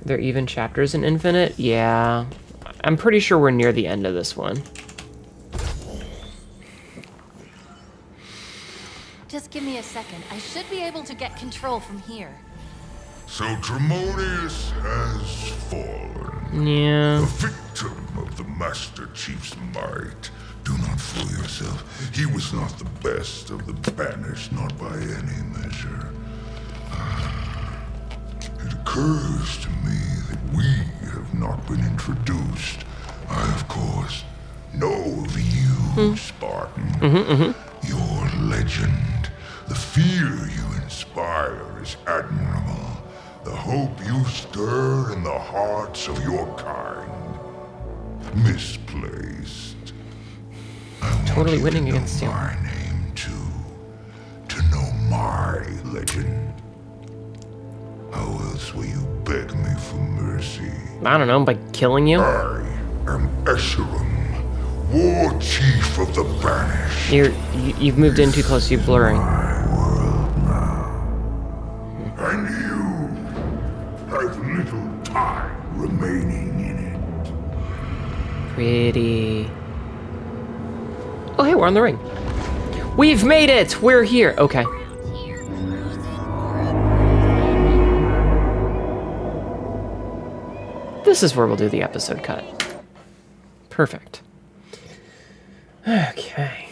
Are there even chapters in Infinite? Yeah. I'm pretty sure we're near the end of this one. Just give me a second. I should be able to get control from here. So Tremonius has fallen. Yeah. A victim of the Master Chief's might. Do not fool yourself. He was not the best of the banished, not by any measure. It occurs to me that we have not been introduced. I, of course, know of you, Spartan. Your legend. The fear you inspire is admirable. The hope you stir in the hearts of your kind. Misplaced. Totally winning against you. My name too. To know my legend. How else will you beg me for mercy? I don't know, by killing you? I am Escharum, War Chief of the Banished. You've moved in too close, you're blurring. My world now. And you have little time remaining in it. Pretty. Oh, hey, we're on the ring. We've made it! We're here! Okay. This is where we'll do the episode cut. Perfect. Okay.